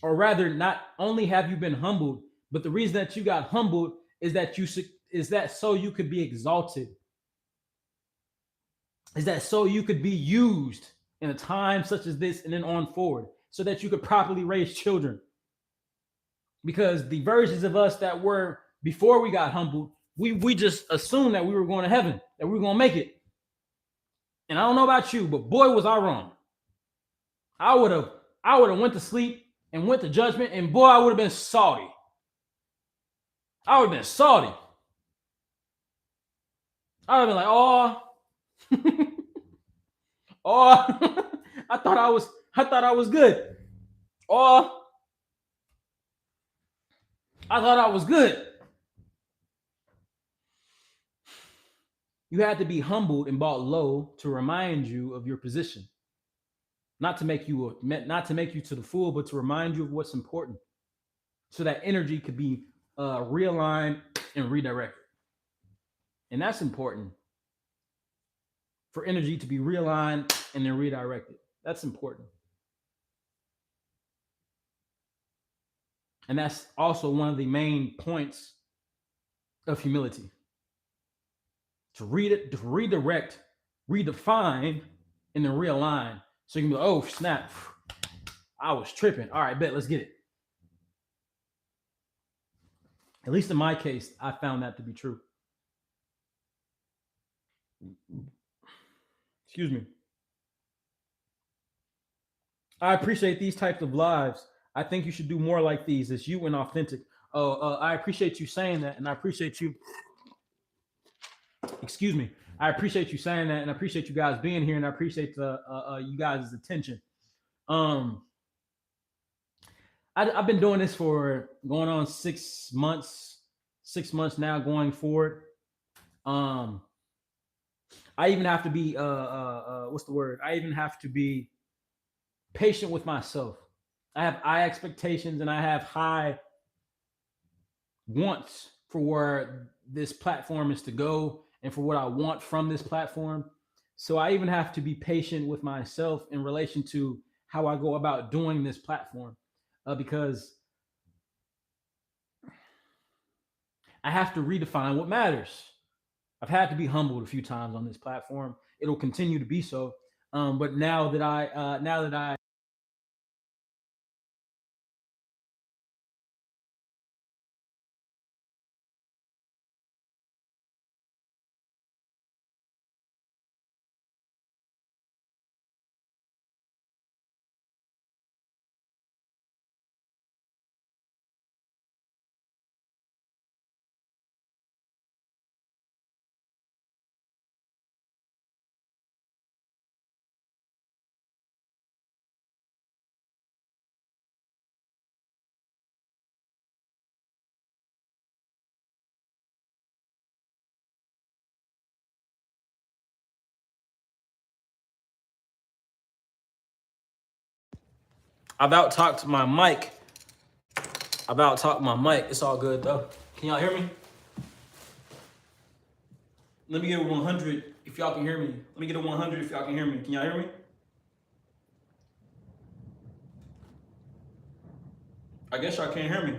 or rather, not only have you been humbled, but the reason that you got humbled is that so you could be exalted. Is that so you could be used in a time such as this and then on forward, so that you could properly raise children. Because the versions of us that were before we got humbled, we just assumed that we were going to heaven, that we were going to make it. And I don't know about you, but boy, was I wrong. I would have went to sleep and went to judgment, and boy, I would have been salty. I would have been salty. I would have been like, oh, I thought I was good. Oh, I thought I was good. You had to be humbled and brought low to remind you of your position. Not to make you to the fool, but to remind you of what's important, so that energy could be realigned and redirected. And that's important, for energy to be realigned and then redirected. That's important. And that's also one of the main points of humility. To redirect, redefine, and then realign. So you can be like, oh, snap. I was tripping. All right, bet, let's get it. At least in my case, I found that to be true. Excuse me. I appreciate these types of lives. I think you should do more like these. It's you and authentic. I appreciate you saying that, and I appreciate you. Excuse me. I appreciate you saying that, and I appreciate you guys being here, and I appreciate you guys' attention. I've been doing this for going on 6 months. 6 months now, going forward. I even have to be what's the word? I even have to be patient with myself. I have high expectations and I have high wants for where this platform is to go and for what I want from this platform. So I even have to be patient with myself in relation to how I go about doing this platform, because I have to redefine what matters. I've had to be humbled a few times on this platform. It'll continue to be so. But now that I I've out talked my mic. I've out talked my mic. It's all good though. Can y'all hear me? Let me get a 100 if y'all can hear me. Let me get a 100 if y'all can hear me. Can y'all hear me? I guess y'all can't hear me.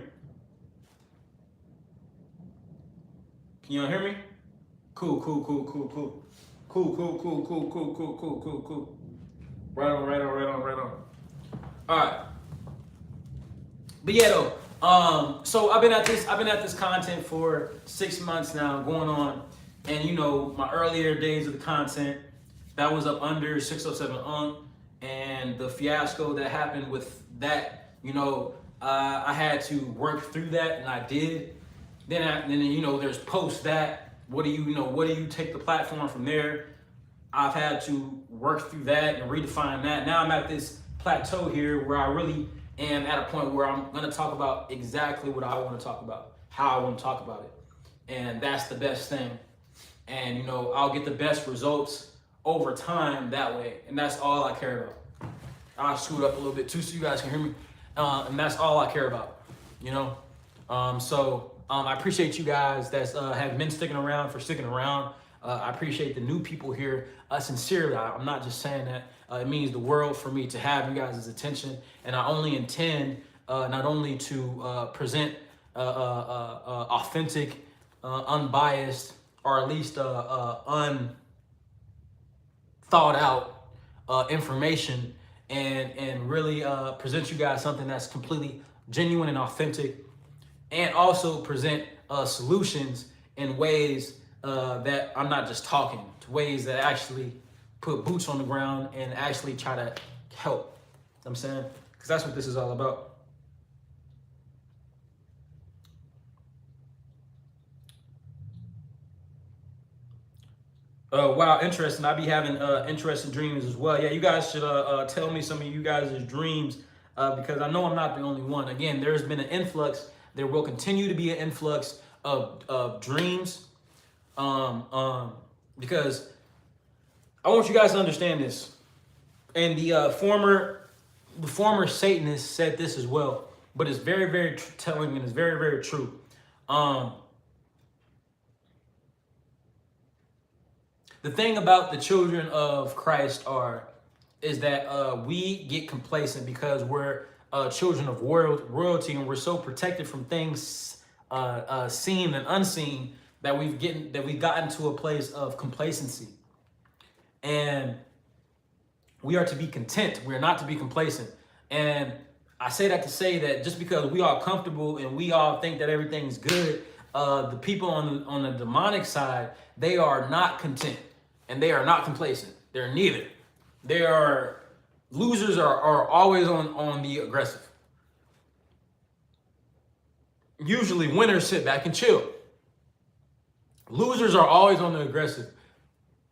Can y'all hear me? Cool. Cool. Right on. All right. But yeah, though. So I've been at this content for 6 months now, going on, and you know, my earlier days of the content that was up under 607 and the fiasco that happened with that, you know, I had to work through that, and I did. Then you know, there's post that. What do you take the platform from there? I've had to work through that and redefine that. Now I'm at this plateau here where I really am at a point where I'm going to talk about exactly what I want to talk about, how I want to talk about it. And that's the best thing. And, you know, I'll get the best results over time that way. And that's all I care about. I'll scoot up a little bit too so you guys can hear me. And that's all I care about, you know. I appreciate you guys that have been sticking around. I appreciate the new people here. Sincerely, I'm not just saying that. It means the world for me to have you guys' attention. And I only intend not only to present authentic, unbiased, or at least unthought out information, and really present you guys something that's completely genuine and authentic, and also present solutions in ways that I'm not just talking, to ways that actually put boots on the ground and actually try to help. You know what I'm saying? Because that's what this is all about. Wow, interesting. I be having interesting dreams as well. Yeah, you guys should tell me some of you guys' dreams because I know I'm not the only one. Again, there's been an influx. There will continue to be an influx of dreams because I want you guys to understand this. And the former Satanist said this as well, but it's very, very telling, and it's very, very true. The thing about the children of Christ is that we get complacent because we're children of royalty, and we're so protected from things seen and unseen that we've gotten to a place of complacency. And we are to be content. We are not to be complacent. And I say that to say that just because we are comfortable and we all think that everything's good, the people on the demonic side, they are not content and they are not complacent. They're neither. They are losers are always on the aggressive. Usually winners sit back and chill. Losers are always on the aggressive.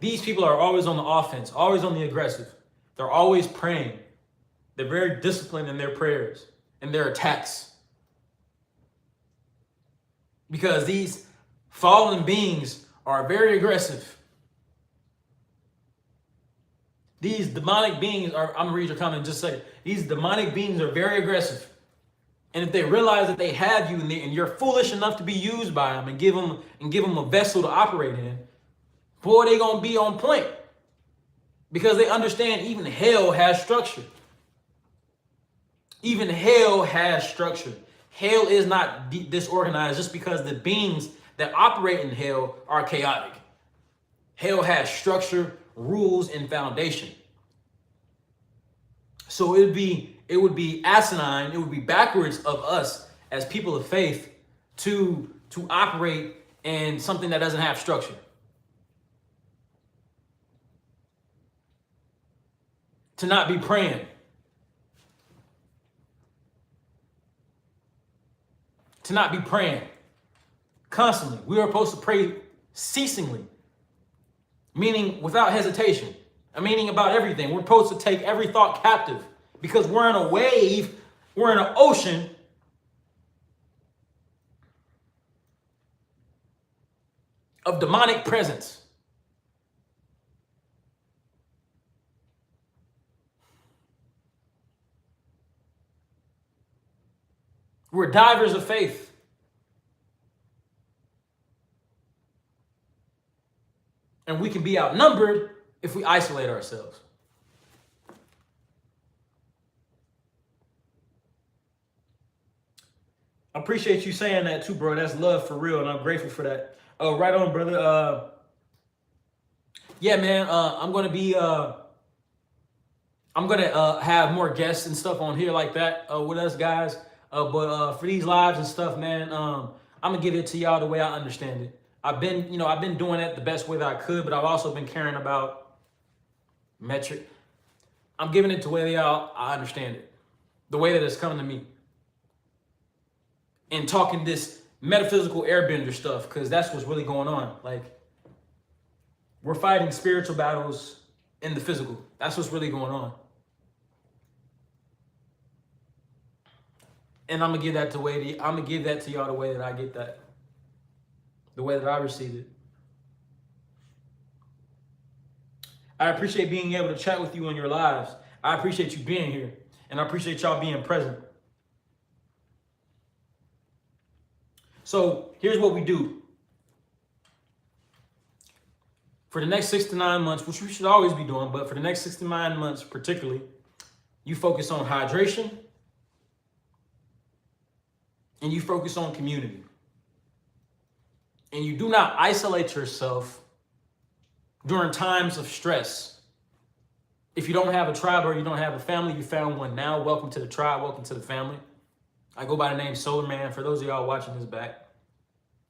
These people are always on the offense, always on the aggressive. They're always praying. They're very disciplined in their prayers and their attacks. Because these fallen beings are very aggressive. These demonic beings are, I'm gonna read your comment and just say, these demonic beings are very aggressive. And if they realize that they have you and you're foolish enough to be used by them and give them a vessel to operate in, boy, they gonna be on point. Because they understand even hell has structure. Even hell has structure. Hell is not disorganized just because the beings that operate in hell are chaotic. Hell has structure, rules, and foundation. So it would be asinine, it would be backwards of us as people of faith to operate in something that doesn't have structure. To not be praying. To not be praying constantly. We are supposed to pray ceasingly, meaning without hesitation. Meaning about everything. We're supposed to take every thought captive because we're in a wave, we're in an ocean of demonic presence. We're divers of faith. And we can be outnumbered if we isolate ourselves. I appreciate you saying that too, bro. That's love for real, and I'm grateful for that. Right on, brother. Yeah, man. I'm gonna have more guests and stuff on here like that with us guys. But for these lives and stuff, man, I'm gonna give it to y'all the way I understand it. I've been doing it the best way that I could, but I've also been caring about metric. I'm giving it the way I understand it, the way that it's coming to me, and talking this metaphysical airbender stuff, because that's what's really going on. Like, we're fighting spiritual battles in the physical. That's what's really going on. And I'm gonna give that to y'all the way that I get that, the way that I receive it. I appreciate being able to chat with you on your lives. I appreciate you being here, and I appreciate y'all being present. So here's what we do. For the next 6 to 9 months, which we should always be doing, but for the next 6 to 9 months particularly, you focus on hydration and you focus on community. And you do not isolate yourself during times of stress. If you don't have a tribe or you don't have a family, you found one now. Welcome to the tribe. Welcome to the family. I go by the name Solar Man. For those of y'all watching this back,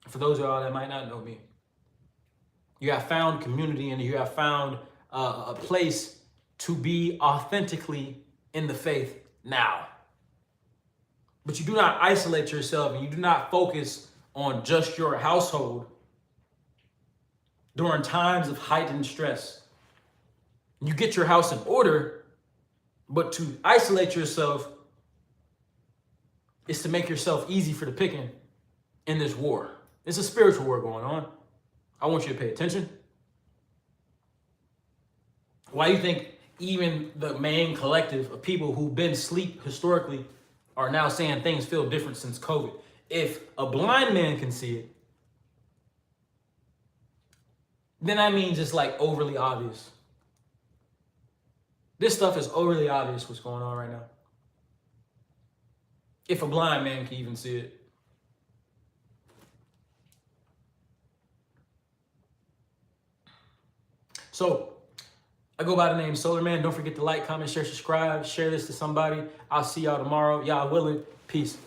for those of y'all that might not know me, you have found community and you have found a place to be authentically in the faith now. But you do not isolate yourself and you do not focus on just your household during times of heightened stress. You get your house in order, but to isolate yourself is to make yourself easy for the picking in this war. It's a spiritual war going on. I want you to pay attention. Why do you think even the main collective of people who've been asleep historically are now saying things feel different since COVID? If a blind man can see it, then that means it's like overly obvious. This stuff is overly obvious what's going on right now. If a blind man can even see it. So I go by the name Solar Man. Don't forget to like, comment, share, subscribe, share this to somebody. I'll see y'all tomorrow. Y'all willing. Peace.